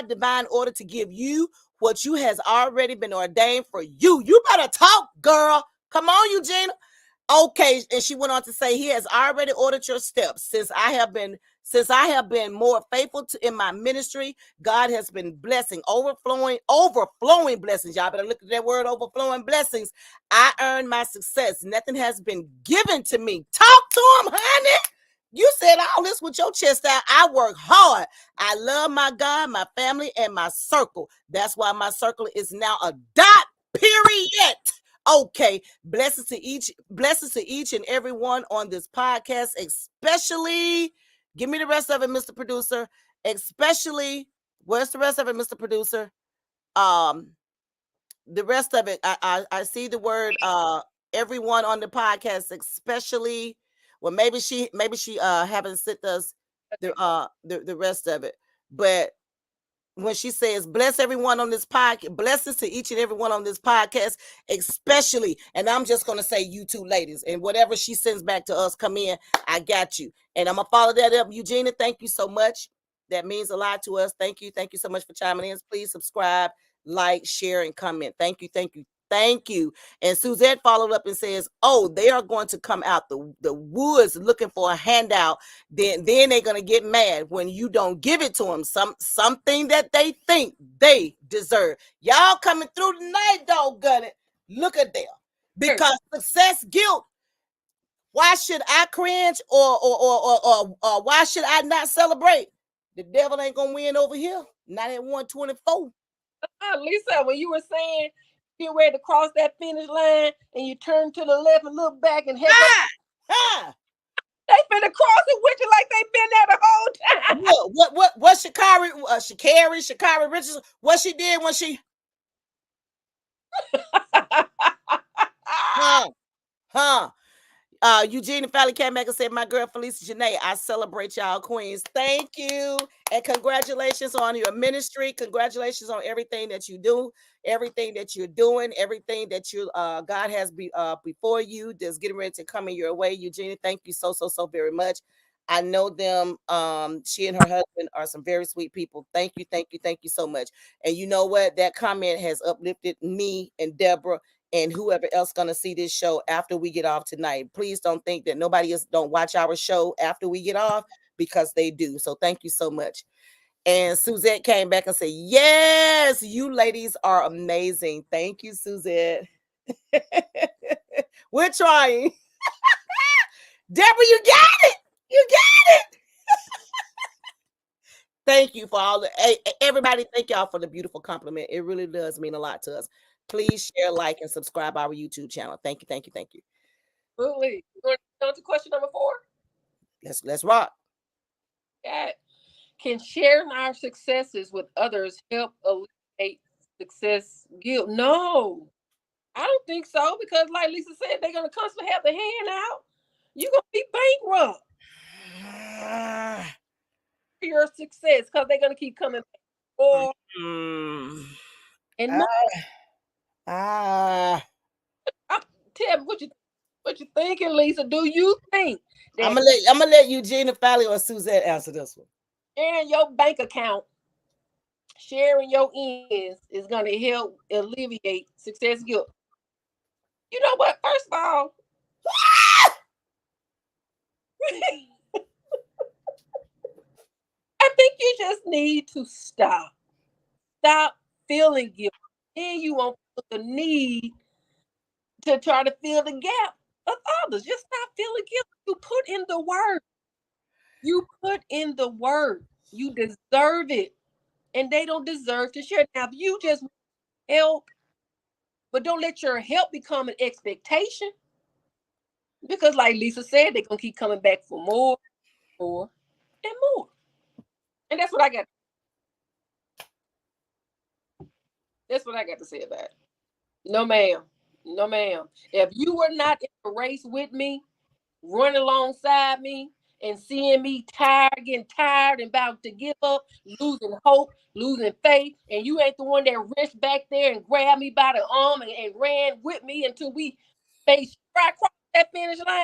divine order to give you what you has already been ordained for you? You better talk, girl. Come on, Eugenia. Okay, and she went on to say, he has already ordered your steps. Since I have been more faithful in my ministry, God has been blessing, overflowing blessings. Y'all better look at that word, overflowing blessings. I earned my success. Nothing has been given to me. Talk to him, honey. You said all this with your chest out. I work hard. I love my God, my family, and my circle. That's why my circle is now a dot, period. Okay, blessings to each and every one on this podcast, especially, give me the rest of it, Mr. Producer, especially, where's the rest of it, Mr. Producer? The rest of it, I see the word everyone on the podcast, especially, well, maybe she haven't sent us the rest of it, but when she says, bless everyone on this podcast, blessings to each and every one on this podcast, especially, and I'm just going to say you two ladies, and whatever she sends back to us, come in, I got you. And I'm going to follow that up. Eugenia, thank you so much. That means a lot to us. Thank you. Thank you so much for chiming in. Please subscribe, like, share, and comment. Thank you. Thank you. Thank you. And Suzette followed up and says, oh, they are going to come out the woods looking for a handout. Then they're going to get mad when you don't give it to them. Something that they think they deserve. Y'all coming through tonight, doggone it. Look at them. Because success, guilt. Why should I cringe or why should I not celebrate? The devil ain't going to win over here. Not at 124.
Lisa, when you were saying get ready to cross that finish line and you turn to the left and look back and head up, they finna cross it with you like they been there the whole time.
Look, what Sha'Carri Richardson, what she did when she Eugenia Falley came back and said, my girl Felicia Janae, I celebrate y'all queens. Thank you. And congratulations on your ministry. Congratulations on everything that you do, everything that you're doing, everything that you God has before you that's getting ready to come in your way. Eugenia, thank you so very much. I know them. She and her husband are some very sweet people. Thank you so much. And you know what? That comment has uplifted me and Deborah and whoever else gonna see this show after we get off tonight. Please don't think that nobody else don't watch our show after we get off, because they do. So thank you so much. And Suzette came back and said, yes, you ladies are amazing. Thank you, Suzette. We're trying. Deborah, you got it. You got it. Thank you for all the everybody. Thank y'all for the beautiful compliment. It really does mean a lot to us. Please share, like, and subscribe our YouTube channel. Thank you.
Absolutely. Going on to question number 4.
Let's rock.
Can sharing our successes with others help alleviate success guilt? No, I don't think so, because like Lisa said, they're gonna constantly have the hand out. You're gonna be bankrupt for your success because they're gonna keep coming back. Or and no, tell me what you thinking, Lisa. Do you think that
I'm gonna let Eugenia Falley or Suzette answer this one?
sharing your bank account, sharing your ends is going to help alleviate success guilt. You know what? First of all, I think you just need to stop. Stop feeling guilty. Then you won't feel the need to try to fill the gap of others. Just stop feeling guilty. You put in the work. You put in the work. You deserve it. And they don't deserve to share. Now, if you just help, but don't let your help become an expectation, because like Lisa said, they're gonna keep coming back for more, more, and more. And that's what I got. That's what I got to say about it. No, ma'am. No, ma'am. If you were not in a race with me, running alongside me, and seeing me tired, getting tired, and about to give up, losing hope, losing faith, and you ain't the one that reached back there and grabbed me by the arm and ran with me until we faced right across that finish line.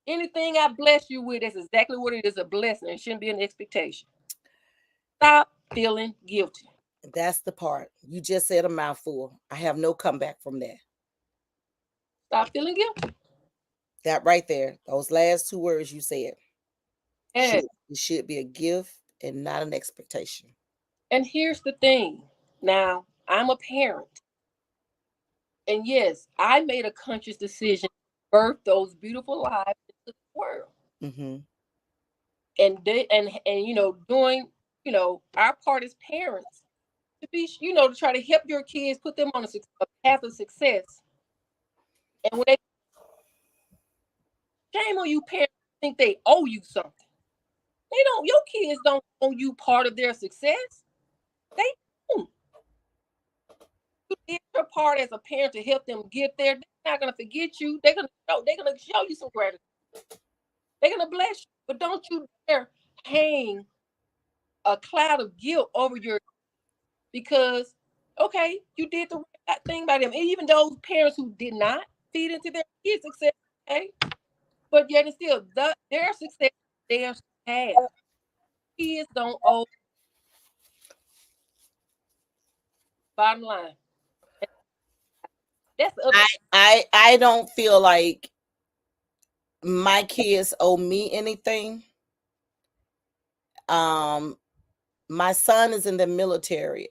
Anything I bless you with, that's exactly what it is, a blessing. It shouldn't be an expectation. Stop feeling guilty.
That's the part. You just said a mouthful. I have no comeback from that.
Stop feeling guilty.
That right there, those last two words you said,
And,
it should be a gift and not an expectation.
and here's the thing. Now, I'm a parent. And yes, I made a conscious decision to birth those beautiful lives into the world.
Mm-hmm.
And they and doing, our part as parents to be, to try to help your kids, put them on a path of success. And when they shame on you parents think they owe you something. They don't, your kids don't owe you part of their success. They don't. You did your part as a parent to help them get there. They're not gonna forget you. They're gonna show you some gratitude. They're gonna bless you. But don't you dare hang a cloud of guilt over your, because okay, you did the right thing by them. And even those parents who did not feed into their kids' success, okay, but yet and still their success, theirs have. Kids don't owe. Bottom line. That's the other.
I don't feel like my kids owe me anything. Um, my son is in the military.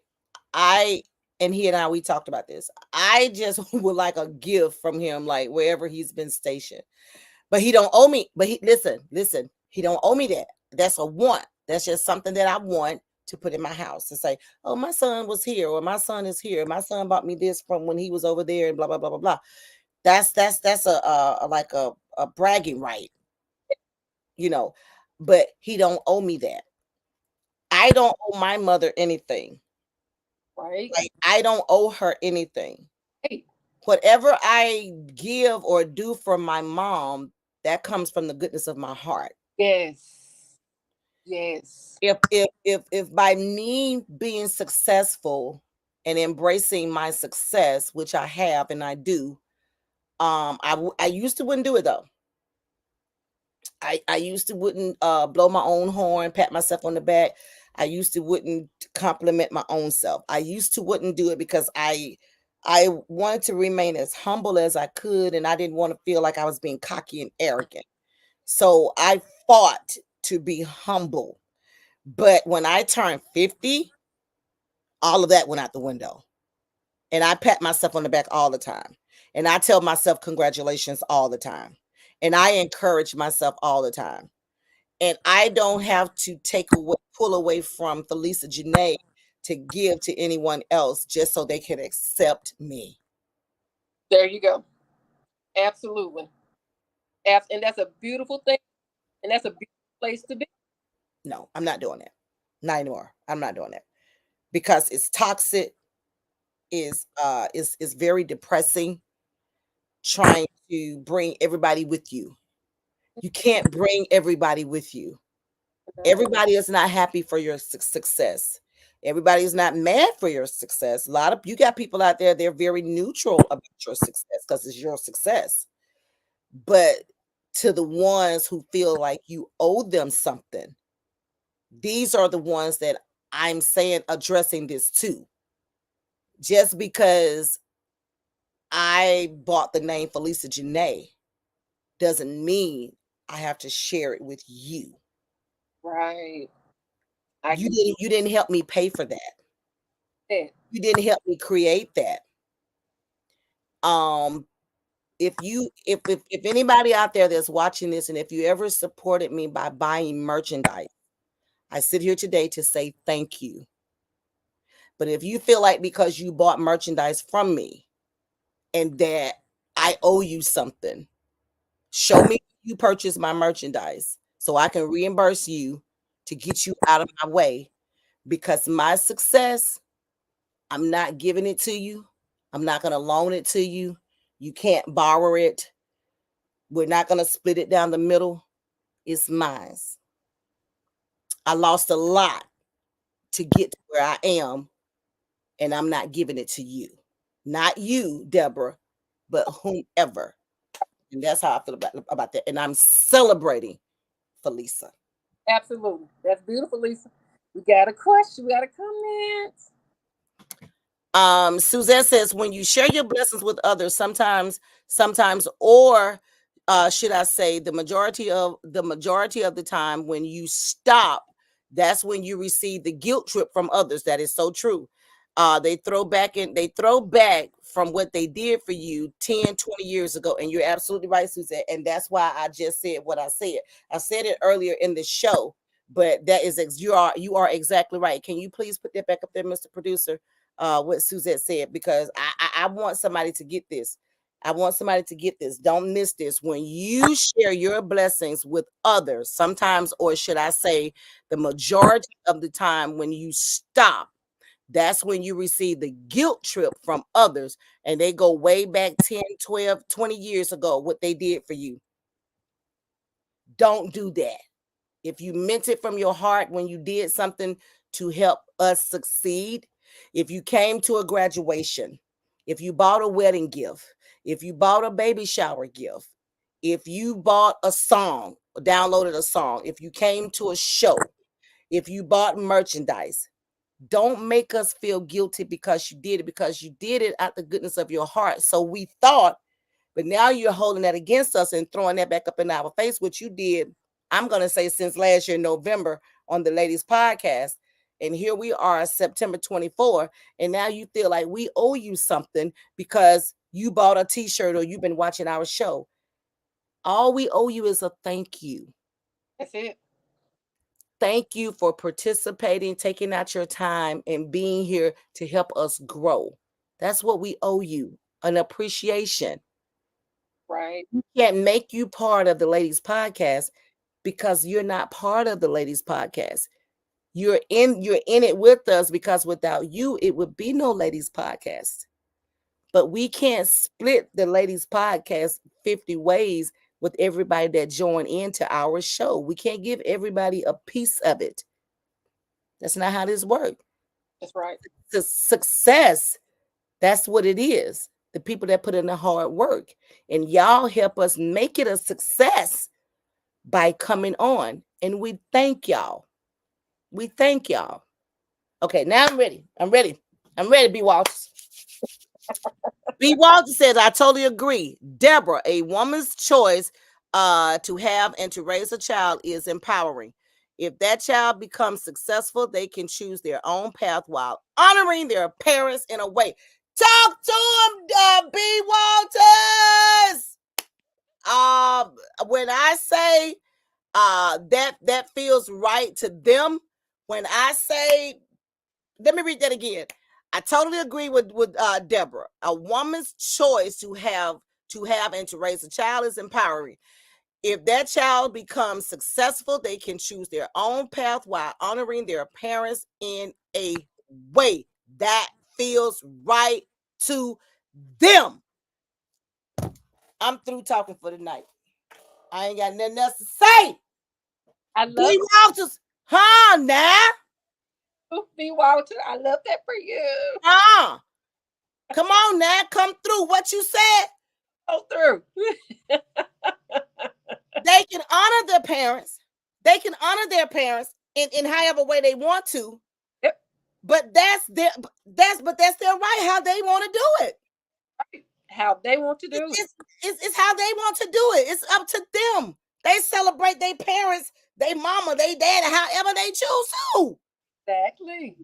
I and he and I we talked about this. I just would like a gift from him, like wherever he's been stationed. But he don't owe me. But he listen. He don't owe me that. That's a want. That's just something that I want to put in my house to say, oh, my son was here, or my son is here. My son bought me this from when he was over there, and blah blah blah blah blah. That's a like a bragging right, you know. But he don't owe me that. I don't owe my mother anything.
Right.
Like I don't owe her anything.
Right.
Whatever I give or do for my mom, that comes from the goodness of my heart.
Yes. Yes.
If by me being successful and embracing my success, which I have and I do, I used to wouldn't do it though. I used to wouldn't blow my own horn, pat myself on the back. I used to wouldn't compliment my own self. I used to wouldn't do it because I wanted to remain as humble as I could, and I didn't want to feel like I was being cocky and arrogant. So I fought to be humble. But when I turned 50, all of that went out the window. And I pat myself on the back all the time. And I tell myself congratulations all the time. And I encourage myself all the time. And I don't have to pull away from Felisa Janae to give to anyone else just so they can accept me.
There you go. Absolutely. And that's a beautiful thing. And that's a beautiful place to be.
No, I'm not doing that. Not anymore. I'm not doing that because it's toxic. Is very depressing. Trying to bring everybody with you. You can't bring everybody with you. Everybody is not happy for your success. Everybody is not mad for your success. A lot of you got people out there, they're very neutral about your success because it's your success. But to the ones who feel like you owe them something, these are the ones that I'm saying addressing this too. Just because I bought the name Felicia Janae doesn't mean I have to share it with you.
Right.
You didn't help me pay for that.
It.
You didn't help me create that. Um, if anybody out there that's watching this, and if you ever supported me by buying merchandise, I sit here today to say thank you. But if you feel like because you bought merchandise from me and that I owe you something, show me you purchased my merchandise so I can reimburse you to get you out of my way, because my success, I'm not giving it to you. I'm not going to loan it to you. You can't borrow it. We're not going to split it down the middle. It's mine. I lost a lot to get to where I am, and I'm not giving it to you. Not you, Deborah, but whomever. And that's how I feel about that. And I'm celebrating for Lisa.
Absolutely. That's beautiful, Lisa. We got a question. We got a comment.
Suzette says, when you share your blessings with others, sometimes, or should I say, the majority of the time, when you stop, that's when you receive the guilt trip from others. That is so true. They throw back from what they did for you 10, 20 years ago. And you're absolutely right, Suzette. And that's why I just said what I said. I said it earlier in the show, but that is, you are exactly right. Can you please put that back up there, Mr. Producer? What Suzette said, because I want somebody to get this. I want somebody to get this. Don't miss this. When you share your blessings with others, sometimes, or should I say, the majority of the time, when you stop, that's when you receive the guilt trip from others, and they go way back 10, 12, 20 years ago, what they did for you. Don't do that. If you meant it from your heart when you did something to help us succeed, if you came to a graduation, if you bought a wedding gift, if you bought a baby shower gift, if you bought a song, downloaded a song, if you came to a show, if you bought merchandise, don't make us feel guilty because you did it out the goodness of your heart. So we thought, but now you're holding that against us and throwing that back up in our face, which you did, I'm going to say, since last year, November, on the Ladies Podcast. And here we are, September 24. And now you feel like we owe you something because you bought a t-shirt or you've been watching our show. All we owe you is a thank you.
That's it.
Thank you for participating, taking out your time, and being here to help us grow. That's what we owe you, an appreciation.
Right.
We can't make you part of the Ladies Podcast because you're not part of the Ladies Podcast. You're in it with us because without you, it would be no Ladies Podcast. But we can't split the Ladies Podcast 50 ways with everybody that joined into our show. We can't give everybody a piece of it. That's not how this works.
That's right.
The success, that's what it is. The people that put in the hard work. And y'all help us make it a success by coming on. And we thank y'all. We thank y'all. Okay, now I'm ready. I'm ready, B. Walters. B. Walters says, I totally agree. Deborah, a woman's choice to have and to raise a child is empowering. If that child becomes successful, they can choose their own path while honoring their parents in a way. Talk to him, B. Walters. When I say that feels right to them, when I say, let me read that again. I totally agree with Deborah. A woman's choice to have and to raise a child is empowering. If that child becomes successful, they can choose their own path while honoring their parents in a way that feels right to them. I'm through talking for the night. I ain't got nothing else to say.
I love
B. Walters, huh, now?
B. Walter. I love that for you.
Come on now, come through. What you said?
Go through.
They can honor their parents. They can honor their parents in however way they want to.
Yep.
But that's their right how they want to do it.
How they want to do it.
It's how they want to do it. It's up to them. They celebrate their parents, their mama, their daddy, however they choose to.
Exactly.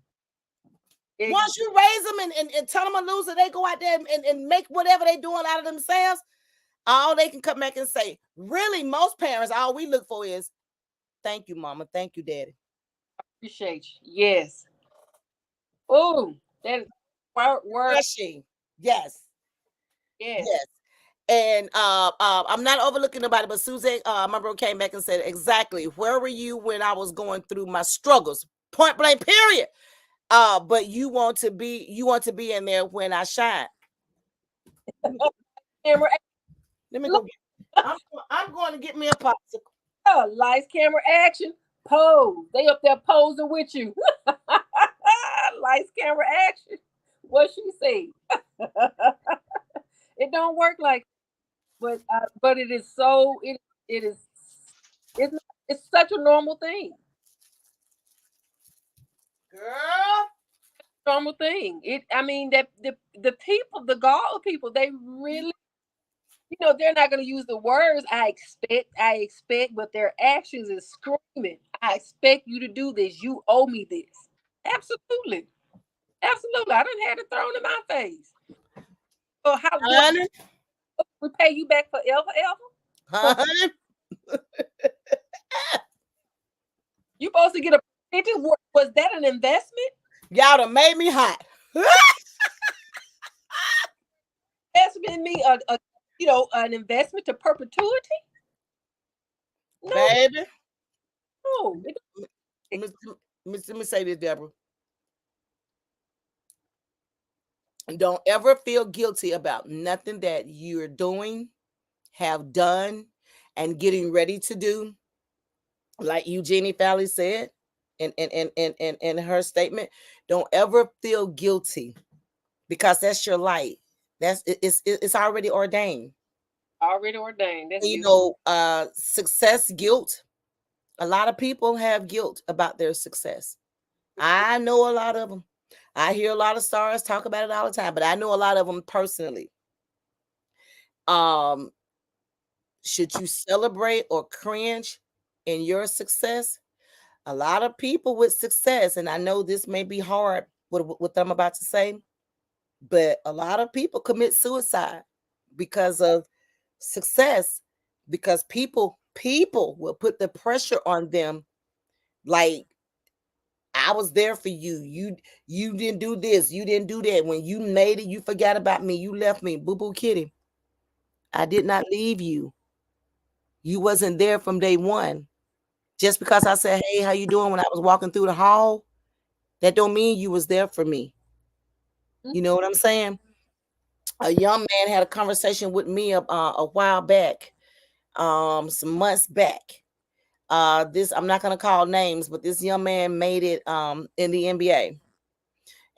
Once you raise them and tell them a loser, they go out there and make whatever they doing out of themselves. All they can come back and say, really, most parents, all we look for is, thank you, mama. Thank you, daddy.
Appreciate you. Yes. Oh, that is word.
Refreshing. Yes.
Yes.
Yes. And I'm not overlooking nobody, but Susan, my bro came back and said, exactly, where were you when I was going through my struggles? Point blank, period. But you want to be in there when I shine.
Camera.
Let me go get I'm going to get me a popsicle.
Lights, camera, action. Pose. They up there posing with you. Lights, camera, action. What she say? It don't work like, but it is so it is it's such a normal thing.
Girl.
Normal thing. I mean that the people, the Gaul people, they really, they're not going to use the words I expect, but their actions is screaming, I expect you to do this. You owe me this. Absolutely. Absolutely. I done had it thrown in my face. So how do we pay you back forever, ever? You supposed to get a percentage. Was that an investment?
Y'all done made me hot.
Investment in me, an investment to perpetuity? No,
baby.
no.
Let me say this, Deborah. Don't ever feel guilty about nothing that you're doing, have done, and getting ready to do. Like Eugenie Falley said in her statement, don't ever feel guilty because that's your light. It's already ordained.
Already ordained. That's
Success guilt. A lot of people have guilt about their success. I know a lot of them. I hear a lot of stars talk about it all the time, but I know a lot of them personally. Should you celebrate or cringe in your success? A lot of people with success, and I know this may be hard with what I'm about to say, but a lot of people commit suicide because of success, because people will put the pressure on them, like, I was there for you. You didn't do this. You didn't do that. When you made it, you forgot about me. You left me. Boo boo kitty. I did not leave you. You wasn't there from day one. Just because I said, hey, how you doing when I was walking through the hall, that don't mean you was there for me. You know what I'm saying? A young man had a conversation with me a while back, some months back. This, I'm not gonna call names, but this young man made it in the NBA.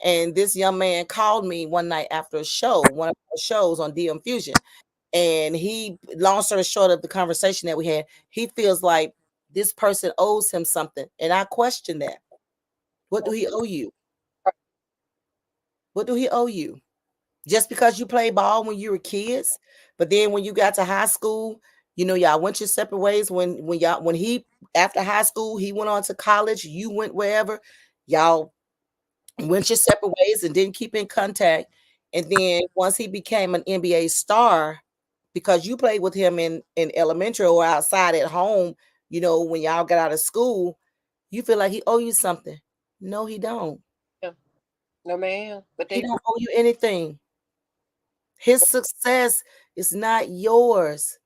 And this young man called me one night after a show, one of our shows on DM Fusion. And he, long story short of the conversation that we had, he feels like this person owes him something. And I question that. What do he owe you? What do he owe you? Just because you played ball when you were kids, but then when you got to high school, y'all went your separate ways. When he, after high school, he went on to college, you went wherever, y'all went your separate ways and didn't keep in contact. And then once he became an NBA star, because you played with him in elementary or outside at home, when y'all got out of school, you feel like he owe you something. No, he don't.
Yeah. No, ma'am. But
He don't owe you anything. His success is not yours.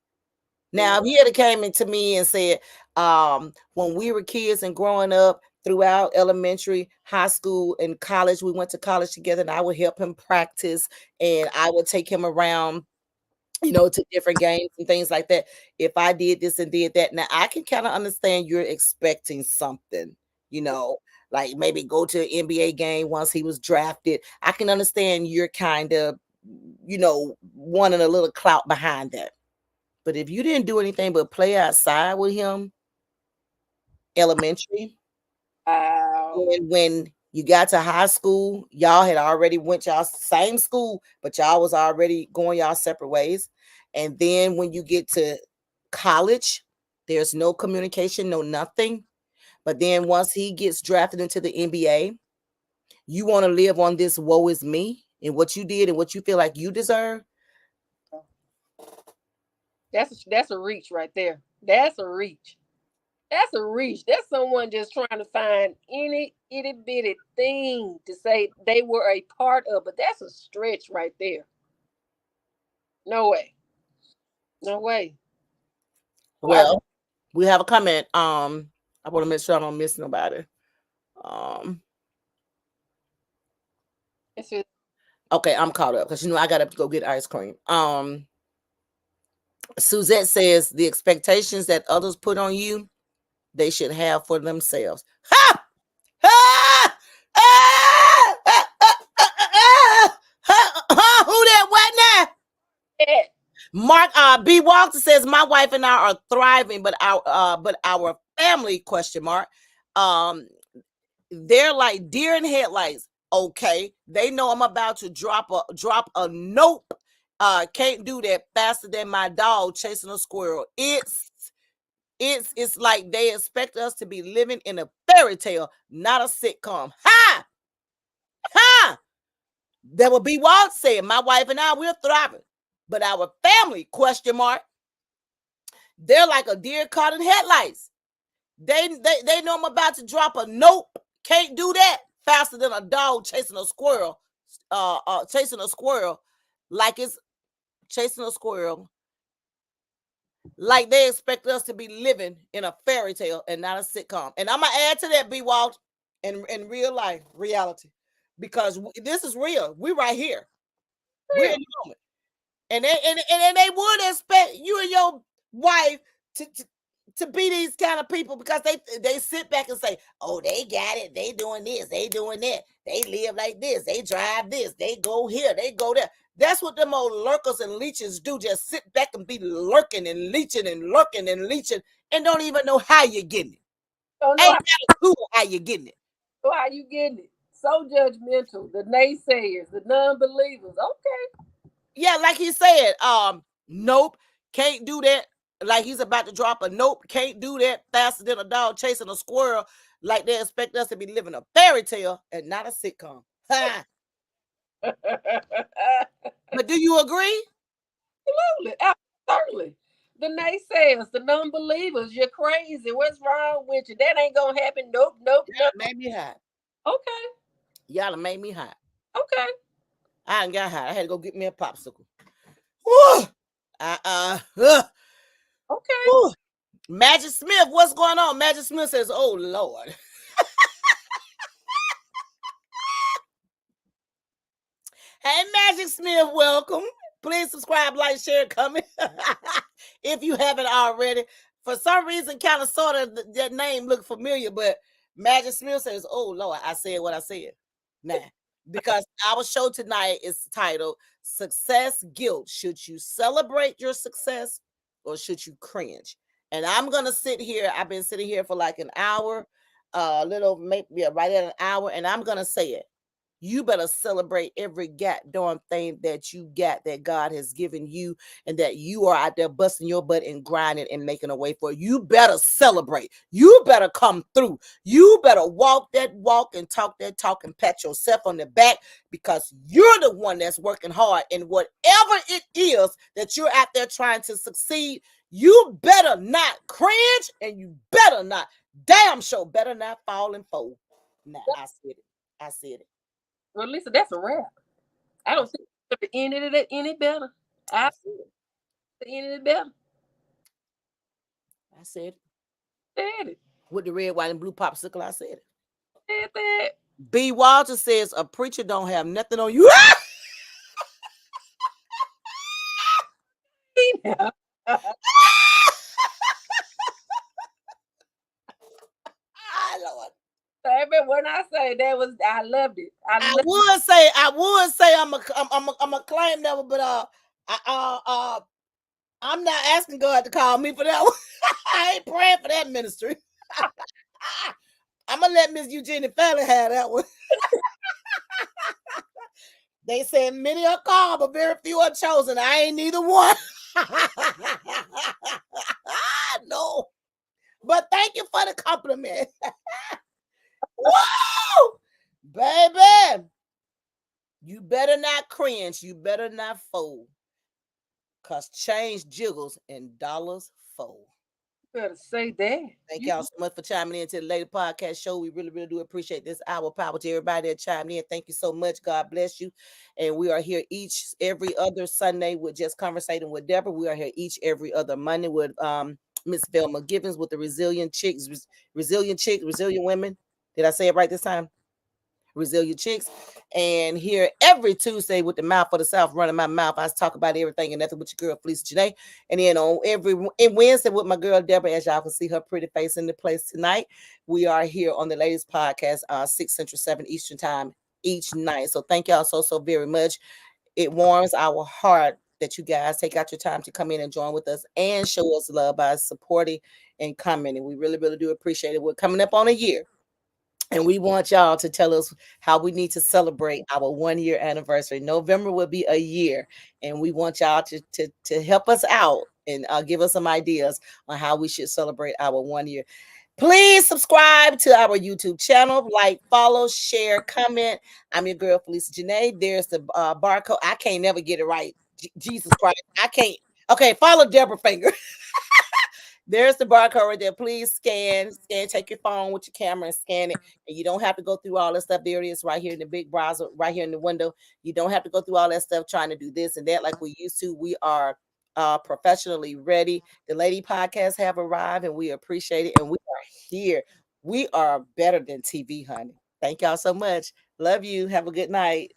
Now, if he had came into me and said, when we were kids and growing up throughout elementary, high school, and college, we went to college together, and I would help him practice, and I would take him around, to different games and things like that. If I did this and did that, now I can kind of understand you're expecting something, like maybe go to an NBA game once he was drafted. I can understand you're kind of, wanting a little clout behind that. But if you didn't do anything but play outside with him, elementary,
wow.
when You got to high school, y'all had already went y'all same school, but y'all was already going y'all separate ways. And then when you get to college, there's no communication, no nothing. But then once he gets drafted into the NBA, you want to live on this woe is me and what you did and what you feel like you deserve.
That's a reach right there. That's a reach. That's a reach. That's someone just trying to find any itty bitty thing to say they were a part of, but that's a stretch right there. No way. No way. Wow.
Well, we have a comment. I want to make sure I don't miss nobody. Um,
It's just,
okay, I'm caught up because I gotta go get ice cream. Suzette says the expectations that others put on you, they should have for themselves. Ha! Ha! Ah! Ah! Ah! Ah! Ah! Ah! Who that? What now?
yeah.
Mark B. Walter says my wife and I are thriving, but our family question mark. Um, they're like deer in headlights. Okay, they know I'm about to drop a nope. Can't do that faster than my dog chasing a squirrel. It's like they expect us to be living in a fairy tale, not a sitcom. Ha! Ha! That would be Walt said. My wife and I, we're thriving. But our family, question mark, they're like a deer caught in headlights. They know I'm about to drop a nope. Can't do that faster than a dog chasing a squirrel. Chasing a squirrel like it's chasing a squirrel. Like they expect us to be living in a fairy tale and not a sitcom. And I'm gonna add to that, B. Walt, in real life, reality, because this is real. We're right here. We're in the moment, and they would expect you and your wife to be these kind of people because they sit back and say, "Oh, they got it. They doing this. They doing that. They live like this. They drive this. They go here. They go there." That's what them old lurkers and leeches do. Just sit back and be lurking and leeching and lurking and leeching and don't even know how you're getting it.
Don't know
Ain't got a clue how you're getting it.
how you getting it. So judgmental. The naysayers, the non-believers. Okay.
Yeah, like he said, nope, can't do that. Like he's about to drop a nope, can't do that faster than a dog chasing a squirrel. Like they expect us to be living a fairy tale and not a sitcom. Ha! But do you agree?
Absolutely. Certainly. The naysayers, the non-believers, you're crazy. What's wrong with you? That ain't gonna happen. Nope, nope,
Y'all
nope.
made me hot.
Okay,
Y'all done made me hot.
okay,
I ain't got hot. I had to go get me a popsicle. Woo! Uh.
okay.
Woo. Magic Smith, what's going on? Magic Smith says, "Oh Lord." Hey, Magic Smith, welcome. Please subscribe, like, share, comment if you haven't already. For some reason, kind of sort of that name looked familiar, but Magic Smith says, "Oh Lord, I said what I said." Nah, because our show tonight is titled "Success Guilt." Should you celebrate your success or should you cringe? And I'm gonna sit here. I've been sitting here for like an hour, little maybe right at an hour, and I'm gonna say it. You better celebrate every goddamn thing that you got that God has given you and that you are out there busting your butt and grinding and making a way for. You better celebrate. You better come through. You better walk that walk and talk that talk and pat yourself on the back because you're the one that's working hard. And whatever it is that you're out there trying to succeed, you better not cringe and you better not, damn sure, better not fall and fold. Nah, I said it. I said it.
Well, Lisa, that's a wrap. I
I
don't
said
think it could ended it any better.
I
I
said it.
ended it better.
I said it.
Said it.
With the red, white, and blue popsicle, I said it.
Said that.
B. Walter says a preacher don't have nothing on you. Ah, Lord.
Baby, when I say that was, I loved it. I
I
loved
would say I'm a claim never, but I, I'm not asking God to call me for that one. I ain't praying for that ministry. I'm gonna let Miss Eugenia Fallon have that one. They said many are called, but very few are chosen. I ain't neither one. No. But thank you for the compliment. Woo! Baby. You better not cringe. You better not fold. Cause change jiggles and dollars fold.
Better say that.
Thank y'all so much for chiming in to the Lady Podcast Show. We really, really do appreciate this hour. Power to everybody that chimed in. Thank you so much. God bless you. And we are here every other Sunday with just conversating with Deborah. We are here every other Monday with Miss Velma Givens with the Resilient Chicks, Resilient Women. Did I say it right this time? Resilient Chicks, and here every Tuesday with the mouth of the South running my mouth. I talk about everything and nothing with your girl Felicia Janae, and then on every Wednesday with my girl Deborah. As y'all can see her pretty face in the place tonight, we are here on the Ladies Podcast, 6 Central, 7 Eastern time each night. So thank y'all so very much. It warms our heart that you guys take out your time to come in and join with us and show us love by supporting and commenting. We really, really do appreciate it. We're coming up on a year. And we want y'all to tell us how we need to celebrate our 1 year anniversary. November will be a year, and we want y'all to help us out and give us some ideas on how we should celebrate our 1 year. Please subscribe to our YouTube channel, like, follow, share, comment. I'm your girl Felicia Janae. There's the barcode. I can't never get it right. Jesus Christ, I can't. Okay, follow Deborah Finger. There's the barcode right there. Please scan, take your phone with your camera and scan it. And you don't have to go through all that stuff. There it is right here in the big browser, right here in the window. You don't have to go through all that stuff trying to do this and that like we used to. We are professionally ready. The Lady Podcasts have arrived and we appreciate it. And we are here. We are better than TV, honey. Thank y'all so much. Love you. Have a good night.